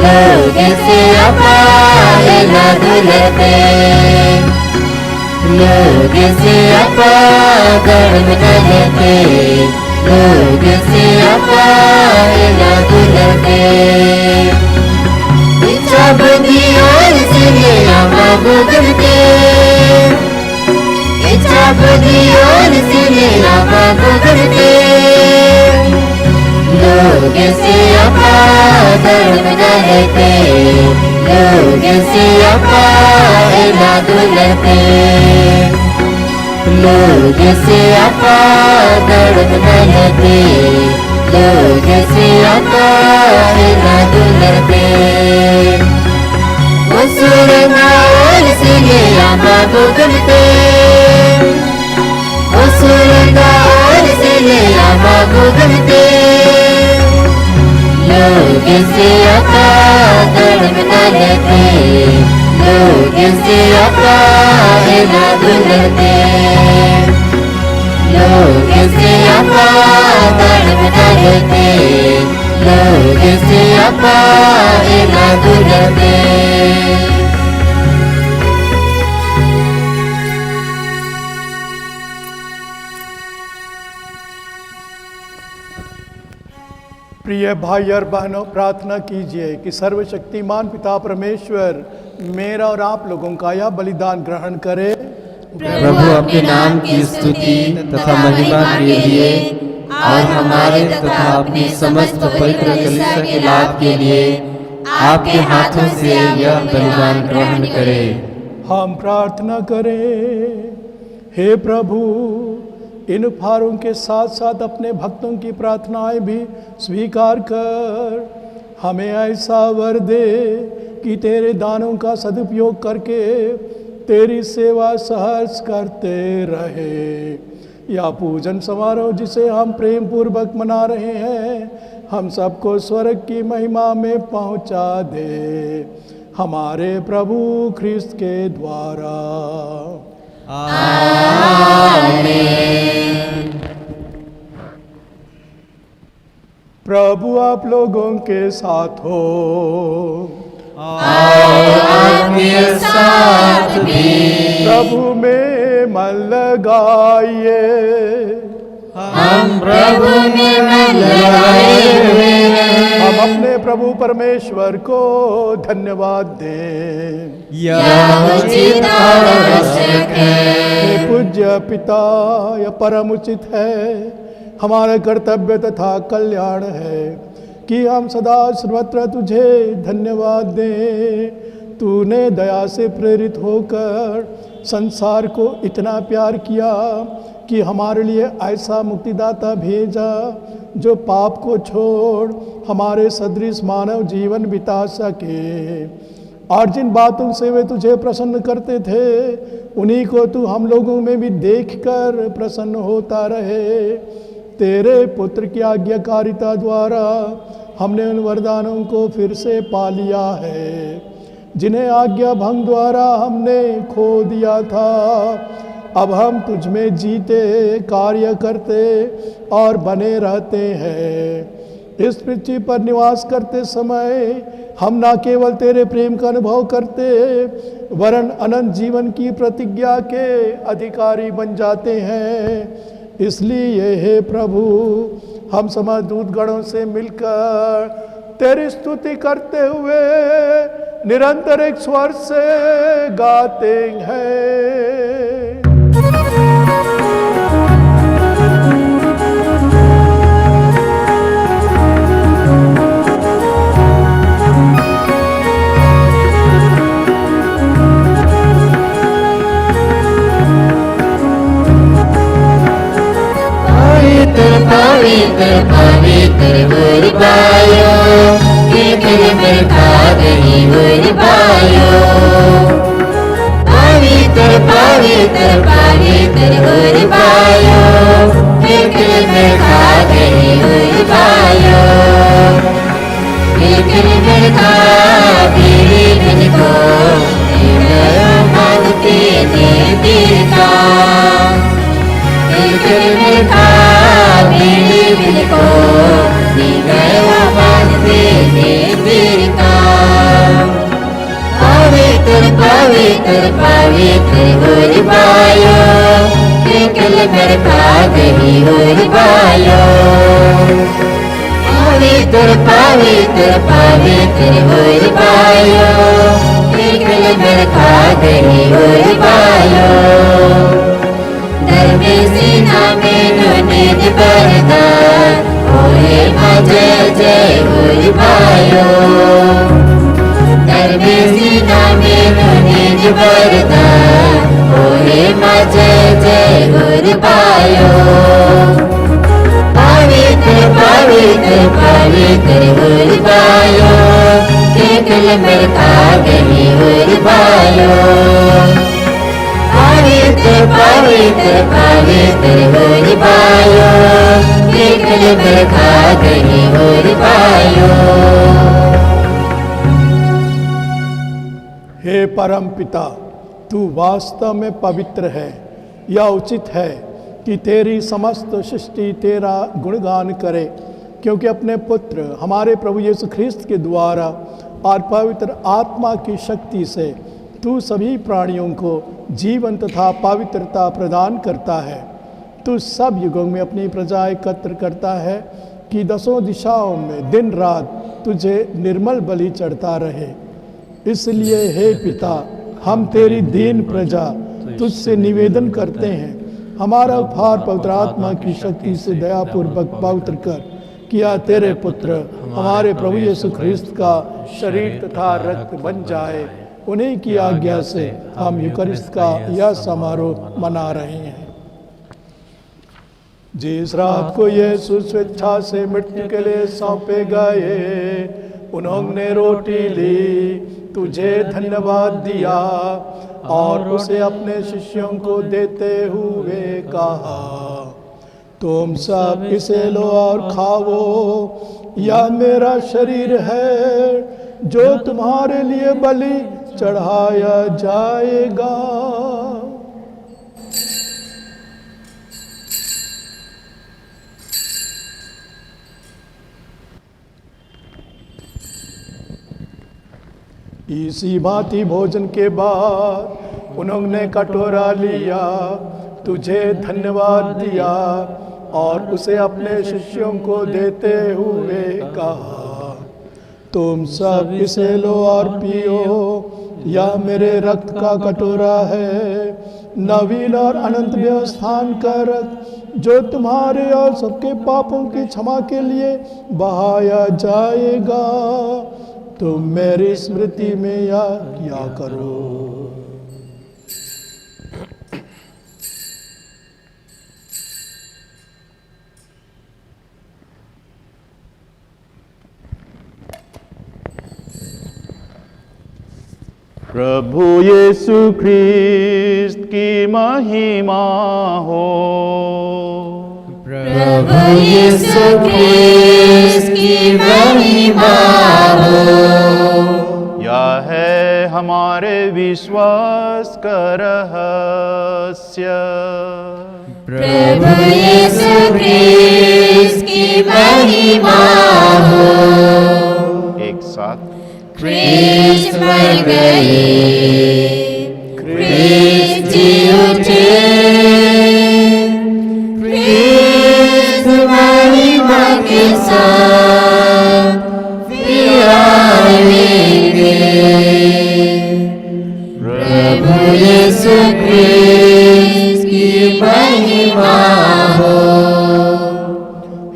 E: लोग से अपाएला दुलते लोग से धर्म लते लोग से अपाएला दुलते इच्छा बुद्धियों से ले आमा बुगलते इच्छा बुद्धियों से ले आमा बुगलते लोग से धर्म लते लोग से अपाएला दुलते लोग से धर्म लते लोग से अपाएला दुलते उसरंगाओं से ले आमा बुगलते उसरंगाओं से ले आमा बुगलते लोग से धर्म लते लोग से अपाएला दुलते लोग से धर्म लते लोग से अपाएला दुलते
B: प्रिय भाई और बहनों, प्रार्थना कीजिए कि सर्वशक्तिमान पिता परमेश्वर मेरा और आप लोगों का यह बलिदान ग्रहण करे।
A: प्रभु अपने नाम की स्तुति तथा महिमा के लिए और हमारे तथा अपनी समस्त पवित्र कलीसिया के लाभ के लिए आपके हाथों से यह बलिदान ग्रहण करे।
B: हम प्रार्थना करें। हे प्रभु, इन उपहारों के साथ साथ अपने भक्तों की प्रार्थनाएं भी स्वीकार कर हमें ऐसा वर दे कि तेरे दानों का सदुपयोग करके तेरी सेवा सहर्ष करते रहे। या पूजन समारोह जिसे हम प्रेम पूर्वक मना रहे हैं, हम सबको स्वर्ग की महिमा में पहुंचा दे, हमारे प्रभु ख्रिस्त के द्वारा। प्रभु आप लोगों के साथ हो।
A: आपके साथ भी।
B: प्रभु में मन लगाइए।
A: हम प्रभु में मन लगाए हुए हैं।
B: हम अपने प्रभु परमेश्वर को धन्यवाद दें।
A: यह उचित और आवश्यक है।
B: हे पूज्य पिता, यह परम उचित है, हमारा कर्तव्य तथा कल्याण है कि हम सदा सर्वत्र तुझे धन्यवाद दें। तूने दया से प्रेरित होकर संसार को इतना प्यार किया कि हमारे लिए ऐसा मुक्तिदाता भेजा जो पाप को छोड़ हमारे सदृश मानव जीवन बिता सके। और जिन बातों से वे तुझे प्रसन्न करते थे, उन्हीं को तू हम लोगों में भी देखकर प्रसन्न होता रहे। तेरे पुत्र की आज्ञाकारिता द्वारा हमने उन वरदानों को फिर से पा लिया है जिन्हें आज्ञा भंग द्वारा हमने खो दिया था। अब हम तुझ में जीते, कार्य करते और बने रहते हैं। इस पृथ्वी पर निवास करते समय हम न केवल तेरे प्रेम का अनुभव करते, वरन अनंत जीवन की प्रतिज्ञा के अधिकारी बन जाते हैं। इसलिए हे प्रभु, हम समस्त गणों से मिलकर तेरी स्तुति करते हुए निरंतर एक स्वर से गाते हैं।
A: पवित्र पवित्र गुरबायो, कीर्तन बरखा गई गुरबायो। पवित्र पवित्र पवित्र गुरबायो, कीर्तन बरखा गई गुरबायो। कीर्तन बरखा तेरे दिन को मांगते देर का। कीर्तन बरखा मेरे दिल को मानते देर का। पवित्र पवित्र पवित्र गुरबायो, केवल बरखा गई गुरबायो। पवित्र पवित्र पवित्र गुरबायो, केवल बरखा गई गुरबायो। धर्म सीना में निज बरदार होए जय जय गुरबायो। धर्म सीना में निज बरदार होए जय जय गुरबायो। पवित्र पवित्र पवित्र गुरबायो, केवल बरखा गई गुरबायो। पवित्र पवित्र पवित्र गुरबायो, केवल बरखा गई गुरबायो।
B: हे परम पिता, तू वास्तव में पवित्र है। यह उचित है कि तेरी समस्त सृष्टि तेरा गुणगान करे, क्योंकि अपने पुत्र हमारे प्रभु यीशु ख्रिस्त के द्वारा और पवित्र आत्मा की शक्ति से तू सभी प्राणियों को जीवन तथा पवित्रता प्रदान करता है। तू सब युगों में अपनी प्रजा एकत्र करता है कि दसों दिशाओं में दिन रात तुझे निर्मल बलि चढ़ता रहे। इसलिए हे पिता, हम तेरी दीन प्रजा तुझसे निवेदन करते हैं, हमारा उपहार पवित्र आत्मा की शक्ति से दयापूर्वक पवित्र कर, किया तेरे पुत्र हमारे प्रभु यीशु ख्रिस्त का शरीर तथा रक्त बन जाए। उन्हीं की आज्ञा से हम यूकरिस्त का यह समारोह मना रहे हैं। जिस रात को यीशु स्वेच्छा से मृत्यु के लिए सौंपे गए, उन्होंने रोटी ली, तुझे धन्यवाद दिया और उसे अपने शिष्यों को देते हुए कहा, तुम सब इसे लो और खाओ, यह मेरा शरीर है जो तुम्हारे लिए बलि चढ़ाया जाएगा। इसी भांति भोजन के बाद उन्होंने कटोरा लिया, तुझे धन्यवाद दिया और उसे अपने शिष्यों को देते हुए कहा, तुम सब इसे लो और पियो, यह मेरे रक्त का कटोरा है, नवीन और अनंत व्यवस्थान का रक्त जो तुम्हारे और सबके पापों की क्षमा के लिए बहाया जाएगा। तुम मेरी स्मृति में यह किया करो।
H: प्रभु यीशु ख्रिस्त की महिमा हो।
E: प्रभु यीशु ख्रिस्त की महिमा हो।
H: यह है हमारे विश्वास का रहस्य।
E: प्रभु यीशु ख्रिस्त की महिमा हो।
H: एक साथ
E: ख्रिस्त मर गए, ख्रिस्त जी उठे, ख्रिस्त महिमा के साथ फिर आएंगे। प्रभु यीशु ख्रिस्त की महिमा हो।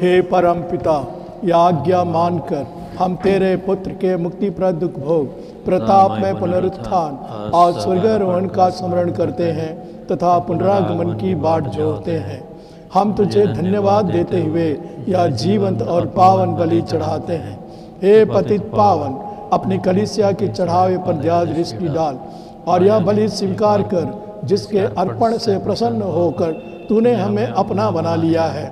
B: हे परम पिता, यह आज्ञा मानकर हम तेरे पुत्र के मुक्तिप्रद भोग, प्रताप में पुनरुत्थान और स्वर्गारोहण का स्मरण करते हैं तथा पुनरागमन की बाट जोहते हैं। हम तुझे धन्यवाद देते हुए यह जीवंत और पावन बलि चढ़ाते हैं। हे पतित पावन, अपनी कलीसिया के चढ़ावे पर ध्यान दृष्टि डाल और यह बलि स्वीकार कर जिसके अर्पण से प्रसन्न होकर तूने हमें अपना बना लिया है।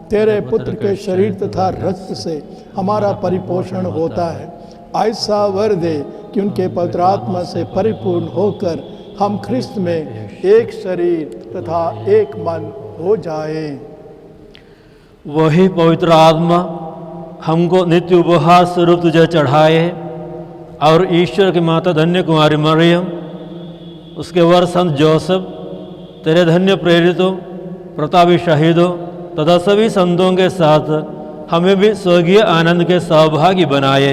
B: तेरे पुत्र के शरीर तथा रक्त से हमारा परिपोषण होता है। ऐसा वर दे कि उनके पवित्र आत्मा से परिपूर्ण होकर हम ख्रिस्त में एक शरीर तथा एक मन हो जाए।
I: वही पवित्र आत्मा हमको नित्य उपहार स्वरूप तुझे चढ़ाए और ईश्वर की माता धन्य कुमारी मरियम, उसके वर संत जोसेफ, तेरे धन्य प्रेरितों, प्रतापी शहीदों तथा सभी संतों के साथ हमें भी स्वर्गीय आनंद के सौभागी बनाए।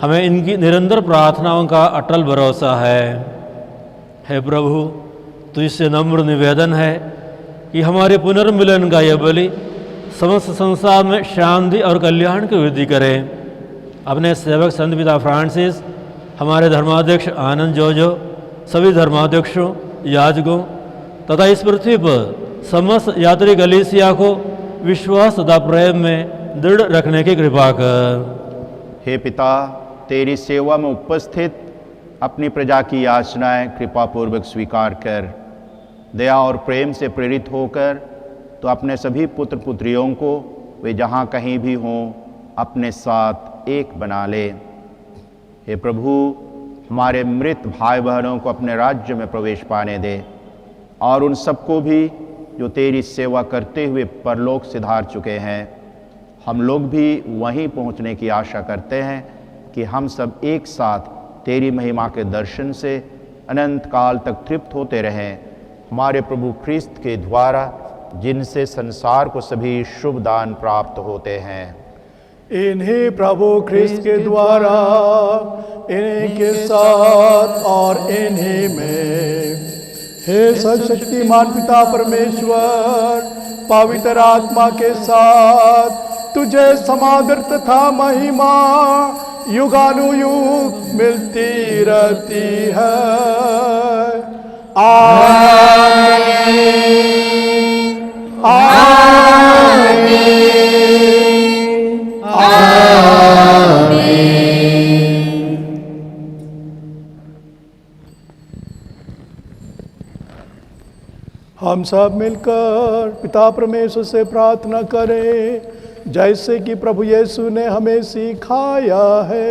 I: हमें इनकी निरंतर प्रार्थनाओं का अटल भरोसा है। हे प्रभु, तुझसे नम्र निवेदन है कि हमारे पुनर्मिलन का यह बलि समस्त संसार में शांति और कल्याण की वृद्धि करे। अपने सेवक संत पिता फ्रांसिस, हमारे धर्माध्यक्ष आनंद जोजो, सभी धर्माध्यक्षों, याजकों तथा इस पृथ्वी पर समस्त यात्री कलीसिया को विश्वास तथा प्रेम में दृढ़ रखने की कृपा कर।
F: हे पिता, तेरी सेवा में उपस्थित अपनी प्रजा की याचनाएं कृपापूर्वक स्वीकार कर। दया और प्रेम से प्रेरित होकर तो अपने सभी पुत्र पुत्रियों को वे जहाँ कहीं भी हों अपने साथ एक बना ले। हे प्रभु, हमारे मृत भाई बहनों को अपने राज्य में प्रवेश पाने दे और उन सबको भी जो तेरी सेवा करते हुए परलोक सिधार चुके हैं। हम लोग भी वहीं पहुंचने की आशा करते हैं कि हम सब एक साथ तेरी महिमा के दर्शन से अनंत काल तक तृप्त होते रहें। हमारे प्रभु ख्रिस्त के द्वारा, जिनसे संसार को सभी शुभ दान प्राप्त होते हैं।
B: इन्हीं प्रभु ख्रिस्त के द्वारा, इन्हीं के साथ और इन्हीं में, हे सर्वशक्तिमान पिता परमेश्वर, पवित्र आत्मा के साथ तुझे समादर तथा महिमा युगानुयुग मिलती रहती है। आमीन आमीन आमीन। हम सब मिलकर पिता परमेश्वर से प्रार्थना करें, जैसे कि प्रभु यीशु ने हमें सिखाया है।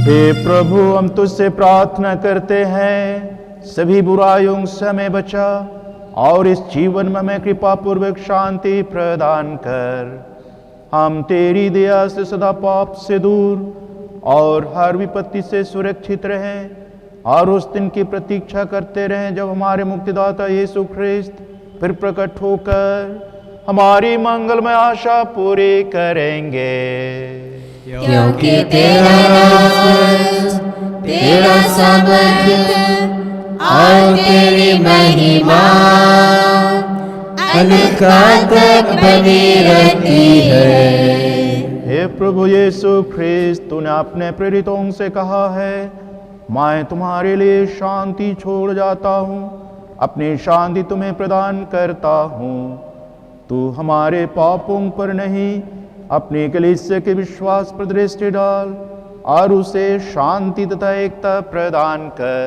H: हे प्रभु, हम तुझसे प्रार्थना करते हैं, सभी बुराइयों से हमें बचा और इस जीवन में हमें कृपा पूर्वक शांति प्रदान कर। हम तेरी दया से सदा पाप से दूर और हर विपत्ति से सुरक्षित रहें और उस दिन की प्रतीक्षा करते रहें जब हमारे मुक्तिदाता यीशु ख्रिस्त फिर प्रकट होकर हमारी मंगलमय आशा पूरी करेंगे।
E: क्योंकि तेरा राज, तेरा सामर्थ्य और तेरी महिमा अनंत काल तक बनी रहती है।
H: हे हे प्रभु यीशु ख्रिस्त, तूने अपने प्रेरितों से कहा है, मैं तुम्हारे लिए शांति छोड़ जाता हूँ, अपनी शांति तुम्हें प्रदान करता हूँ। तू हमारे पापों पर नहीं, अपनी कलीसिया के विश्वास पर दृष्टि डाल और उसे शांति तथा एकता प्रदान कर।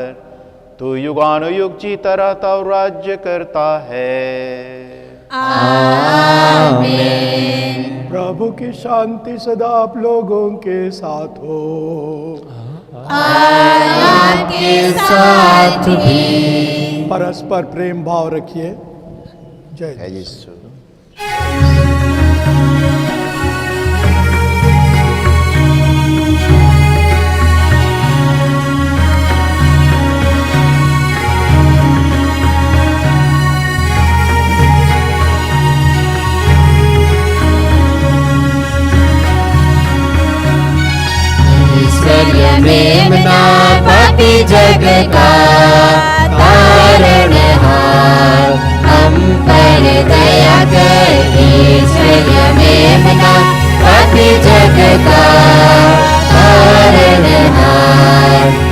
H: तू युगानुयुग जीता रहता और राज्य करता है।
E: आमीन।
B: प्रभु की शांति सदा आप लोगों के साथ हो।
E: आपके साथ भी।
B: परस्पर प्रेम भाव रखिए। जय
H: यीशु।
E: मेमना पापी जग का तारणहार, हम पर दया कर। ईश्वरीय मेमना पापी जग का तारणहार,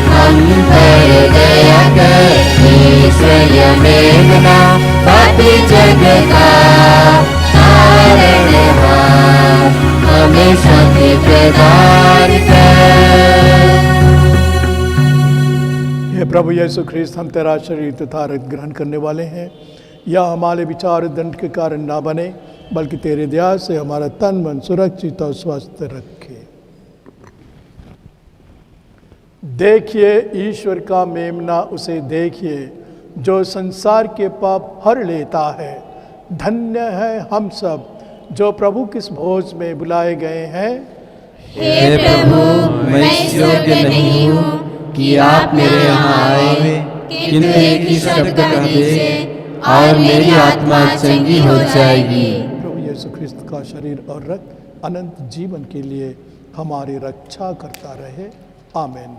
E: हम पर दया कर। ईश्वरीय मेमना पापी जग का तारणहार, हमें शांति प्रदान कर।
B: हे प्रभु यीशु ख्रिस्त, हम तेरा शरीर तथा रक्त ग्रहण करने वाले हैं। यह हमारे विचार दंड के कारण ना बने, बल्कि तेरे दया से हमारा तन मन सुरक्षित और स्वस्थ रखे। देखिए ईश्वर का मेमना, उसे देखिए जो संसार के पाप हर लेता है। धन्य है हम सब जो प्रभु किस भोज में बुलाए गए हैं।
A: हे प्रभु, मैं इस योग्य नहीं हूँ कि आप मेरे यहाँ आए, किंतु एक ही शब्द कह दे और मेरी आत्मा चंगी हो जाएगी।
B: प्रभु यीशु ख्रिस्त का शरीर और रक्त अनंत जीवन के लिए हमारी रक्षा करता रहे। आमीन।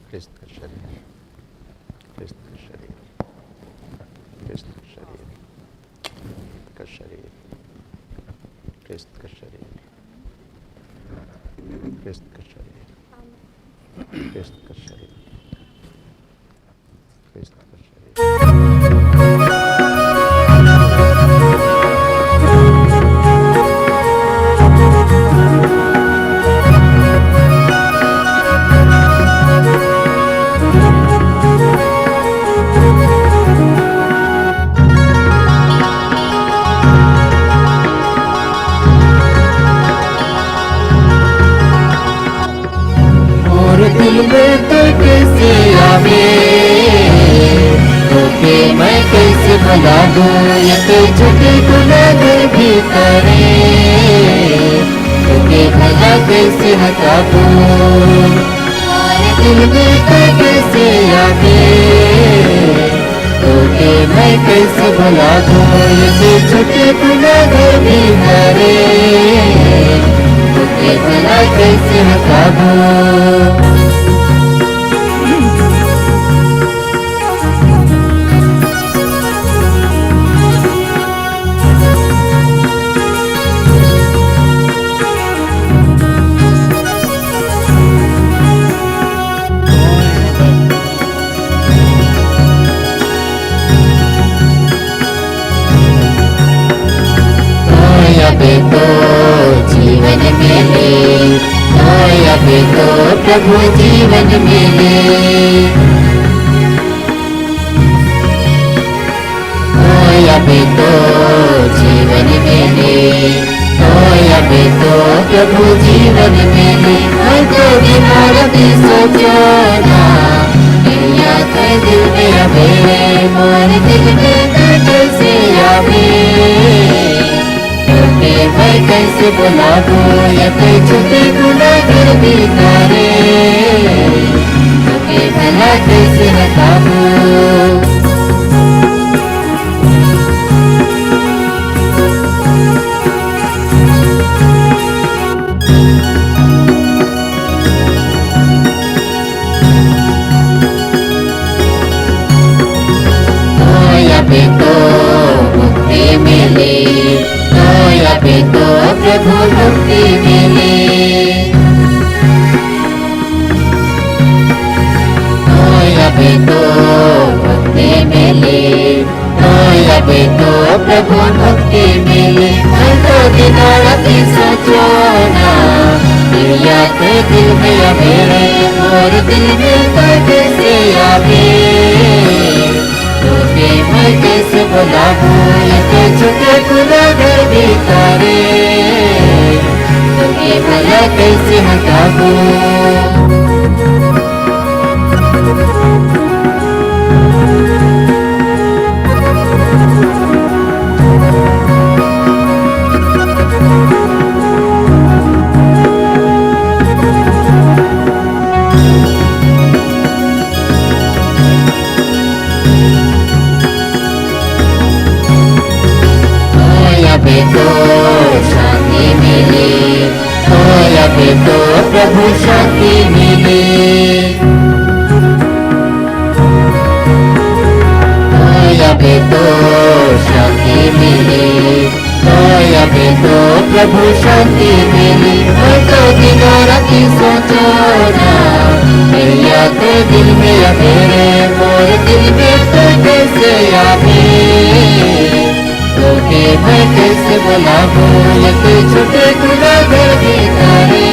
F: क्रिस्त का शरीर, क्रिस्त का शरीर, क्रिस्त का शरीर, का शरीर, क्रिस्त का शरीर, क्रिस्त का शरीर, क्रिस्त का शरीर, क्रिस्त का शरीर।
E: दिल में तो कैसे आवे, तोके मैं कैसे भुला दूं, ये तो झूठे गुनाहगार भी करे, तोके भला कैसे हटा दूं। दिल में तो कैसे आवे, तोके मैं कैसे भुला दूं, ये तो झूठे गुनाहगार भी करे, तोके भला कैसे हटा दूं। तो जीवन मिले, अभी तो प्रभु जीवन मिले, अभी तो जीवन मिले, अभी तो प्रभु जीवन मिले, मैं तो बिना रति सोचो ना, या तो दिल में अबे, मोर दिल में कैसे आवे, तोके मैं कैसे बुलाऊं, या कोई छोटे गुनाहगार भी करे, तोके भला कैसे हटाऊं। अभी तो मुक्ति मिली, तो अभी तो प्रभु मुक्ति मिली, तो अभी तो मुक्ति मिली, तो अभी तो प्रभु मुक्ति मिली, मैं तो दिनों राति सोचो ना, या तो दिल में अबे, और दिल में तो कैसे आवे, मैं कैसे बुलाऊं, या कोई छोटे गुनाहगार भी करे, तोके भला कैसे हटाऊं। अभी तो शांति मिली, तो अभी तो प्रभु शांति मिली, तो अभी तो शांति मिली, तो अभी तो प्रभु शांति मिली, मैं तो दिनों राति सोचो ना, या तो दिल में अबे, मोर दिल में तो कैसे आवे, तोके मैं कैसे बुलाऊं, या कोई छोटे गुनाहगार भी करे,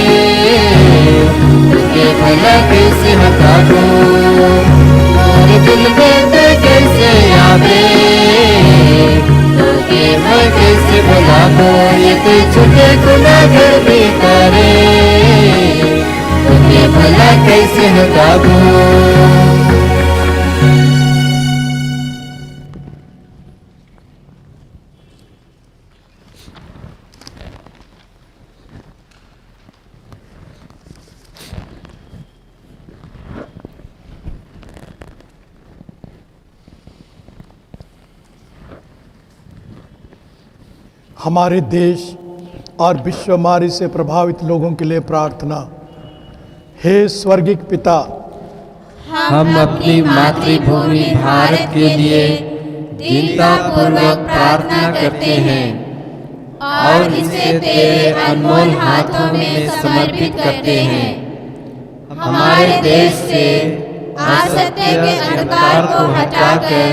E: तोके भला कैसे हटाऊं। मोर दिल में तो कैसे आवे, तोके मैं कैसे बुलाऊं, या कोई छोटे गुनाहगार भी करे, तोके भला कैसे हटाऊं।
B: हमारे देश और विश्व महामारी से प्रभावित लोगों के लिए प्रार्थना। हे स्वर्गिक पिता,
A: हम अपनी मातृभूमि भारत के लिए दीनतापूर्वक प्रार्थना करते हैं और इसे तेरे अनमोल हाथों में समर्पित करते हैं। हमारे देश से असत्य के अंधकार को हटाकर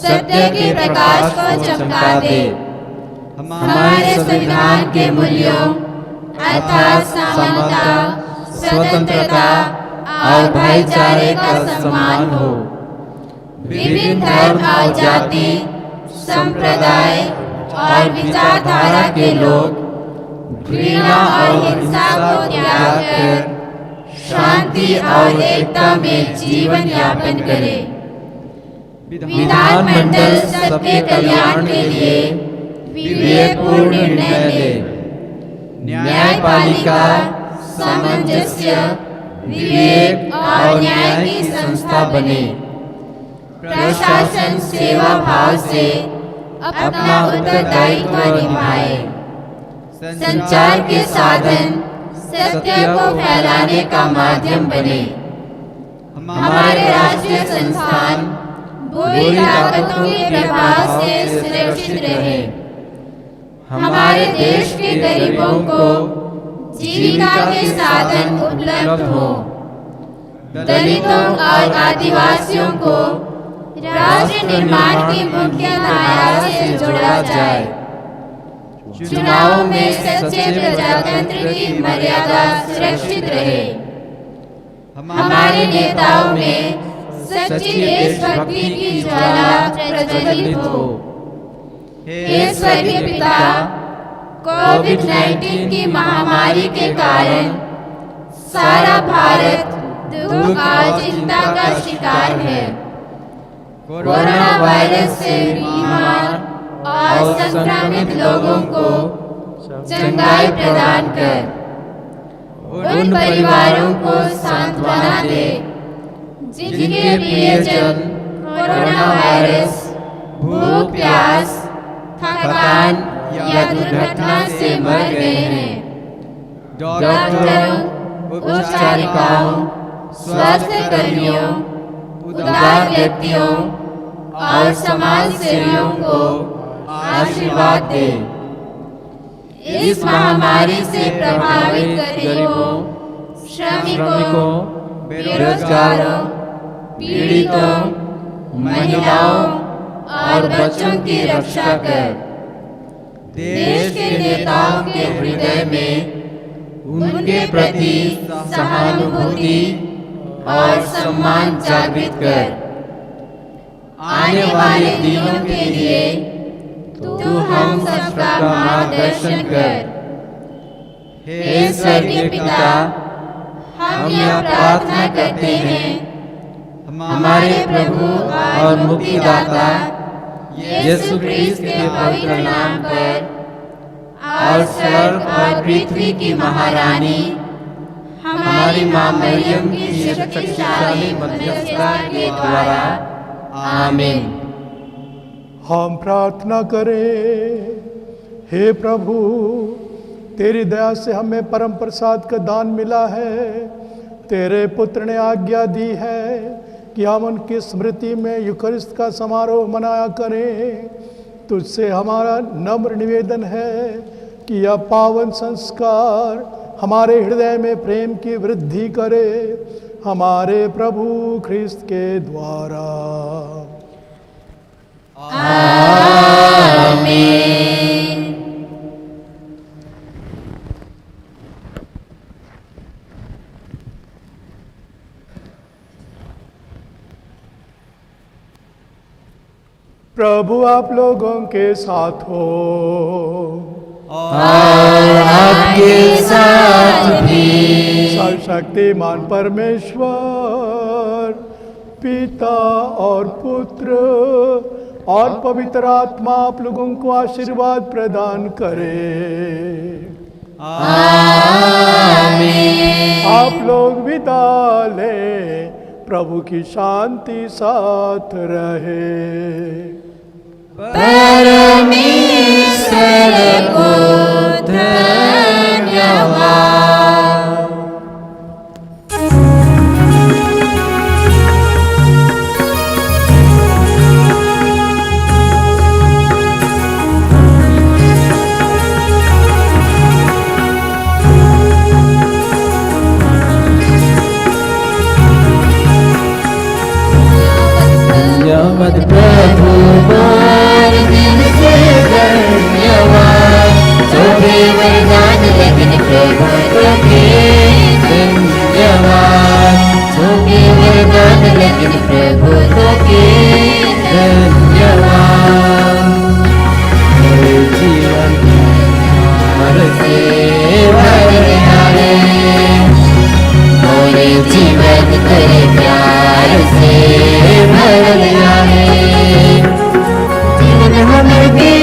A: सत्य के प्रकाश को चमका दे। हमारे संविधान के मूल्यों अर्थात समानता, स्वतंत्रता और भाईचारे का सम्मान हो। विभिन्न धर्म और जाति, संप्रदाय और विचारधारा के लोग घृणा और हिंसा को त्याग कर शांति और एकता में जीवन यापन करें। विधानमंडल सबके कल्याण के लिए विवेकपूर्ण निर्णय ले। न्यायपालिका सामंजस्य, विवेक और न्याय की संस्था बने। प्रशासन सेवा भाव से अपना उत्तरदायित्व निभाए। संचार के साधन सत्य को फैलाने का माध्यम बने। हमारे राष्ट्रीय संस्थान बुरी ताकतों के प्रभाव से सुरक्षित रहे। हमारे देश के गरीबों को जीविका के साधन उपलब्ध हो। दलितों और आदिवासियों को राष्ट्र निर्माण की मुख्य धारा से जोड़ा जाए। चुनावों में सच्चे प्रजातंत्र की मर्यादा सुरक्षित रहे। हमारे नेताओं में सच्ची देशभक्ति की ज्वाला प्रज्वलित हो। हे स्वर्गीय पिता,
E: कोविड-19 की महामारी के कारण सारा भारत दुख और चिंता का शिकार है। कोरोना वायरस से बीमार और संक्रमित लोगों को चंगाई प्रदान कर उन परिवारों को सांत्वना दे जिनके प्रियजन कोरोना वायरस, भूख प्यास, थकान या दुर्घटना से मर गए हैं। डॉक्टरों, उपचारिकाओं, स्वास्थ्य कर्मियों, उदार व्यक्तियों और समाज सेवियों को आशीर्वाद दे। इस महामारी से प्रभावित गरीबों, श्रमिकों, बेरोजगारों, पीड़ितों, महिलाओं और बच्चों की रक्षा कर। देश के नेताओं के हृदय में उनके प्रति सहानुभूति और सम्मान जागृत कर। आने वाले दिनों के लिए तू हम सबका मार्गदर्शन कर। हे स्वर्गीय पिता, हम यह प्रार्थना करते हैं हमारे प्रभु और मुक्तिदाता यीशु ख्रीस्त के पवित्र नाम पर, और स्वर्ग और पृथ्वी की महारानी हमारी मां मरियम की शक्तिशाली मध्यस्थता के द्वारा। आमीन।
B: हम प्रार्थना करें। हे प्रभु, तेरी दया से हमें परम प्रसाद का दान मिला है। तेरे पुत्र ने आज्ञा दी है कि हम उनकी स्मृति में यूकरिस्त का समारोह मनाया करें। तुझसे हमारा नम्र निवेदन है कि यह पावन संस्कार हमारे हृदय में प्रेम की वृद्धि करे, हमारे प्रभु ख्रिस्त के द्वारा।
E: आमीन।
B: प्रभु आप लोगों के साथ हो
E: और आपके साथ भी।
B: सर्वशक्तिमान परमेश्वर पिता और पुत्र और पवित्र आत्मा आप लोगों को आशीर्वाद प्रदान करे।
E: आमीन।
B: आप लोग विदा लें। प्रभु की शांति साथ रहे।
E: परमेश्वर को धन्यवाद।
A: मत प्रभु
E: और दिल से धन्यवाद। सोभे वरदान लेकिन प्रभु को के धन्यवाद। सोभे वरदान लेकिन प्रभु को के धन्यवाद।
A: मेरे जीवन
E: और से भरनारे, मोरे जीवन तेरे प्यार से भरना है। जीवन हमें दे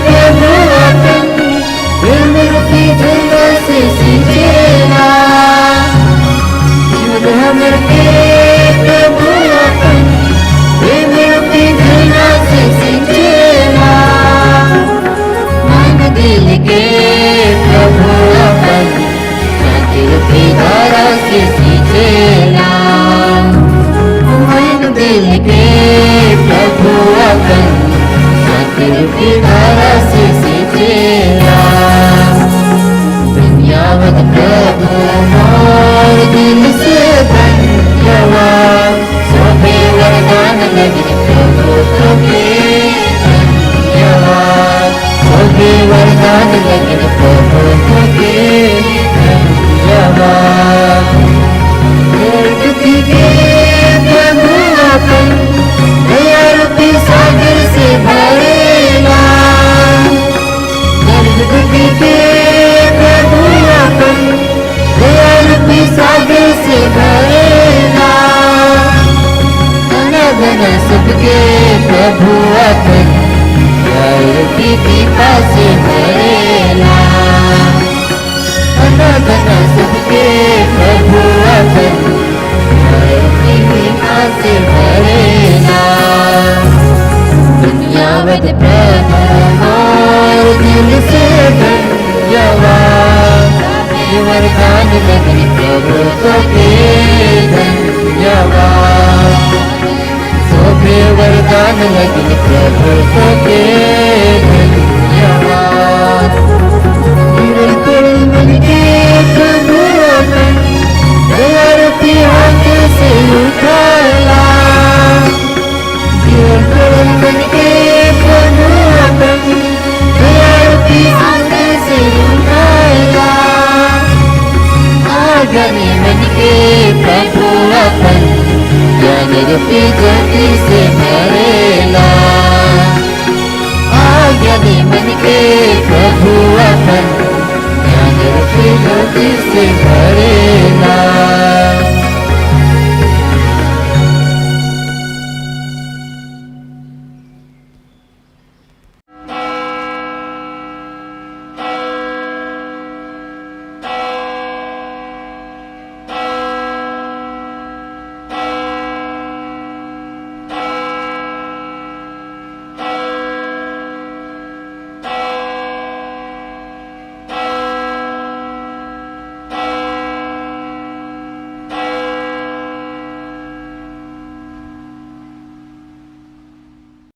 E: प्रभु अपन, प्रेम रूपी झंडा से सींचेगा। जीवन हमें दे प्रभु अपन, प्रेम रूपी झंडा से सींचेगा। मन दिल के प्रभु अपन, शांति रूपी धारा से सींचेगा। मन दिल के प्रभु अपन, शांति रूपी धारा से सींचेगा। धन्यवाद प्रभु और दिल से धन्यवाद। सोभे वरदान लगे प्रभु को के धन्यवाद। सोभे वरदान लगे प्रभु को के धन्यवाद। दुखी के प्रभु अपन, दया रूपी सागर से भरेगा। दर्द दुखी सबके प्रभु अपन प्यार की कृपा से भरेला धन धन सबके प्रभु अपन प्यार की कृपा से भरेला दुनियावत प्रभु और दिल से धन्यवाद वरदान लगन प्रभु सोके धन्यवाद सोके वरदान लगन प्रभु सोके धन्यवाद निरंतर मन के प्रभु अपन दयार की हाथ से उठा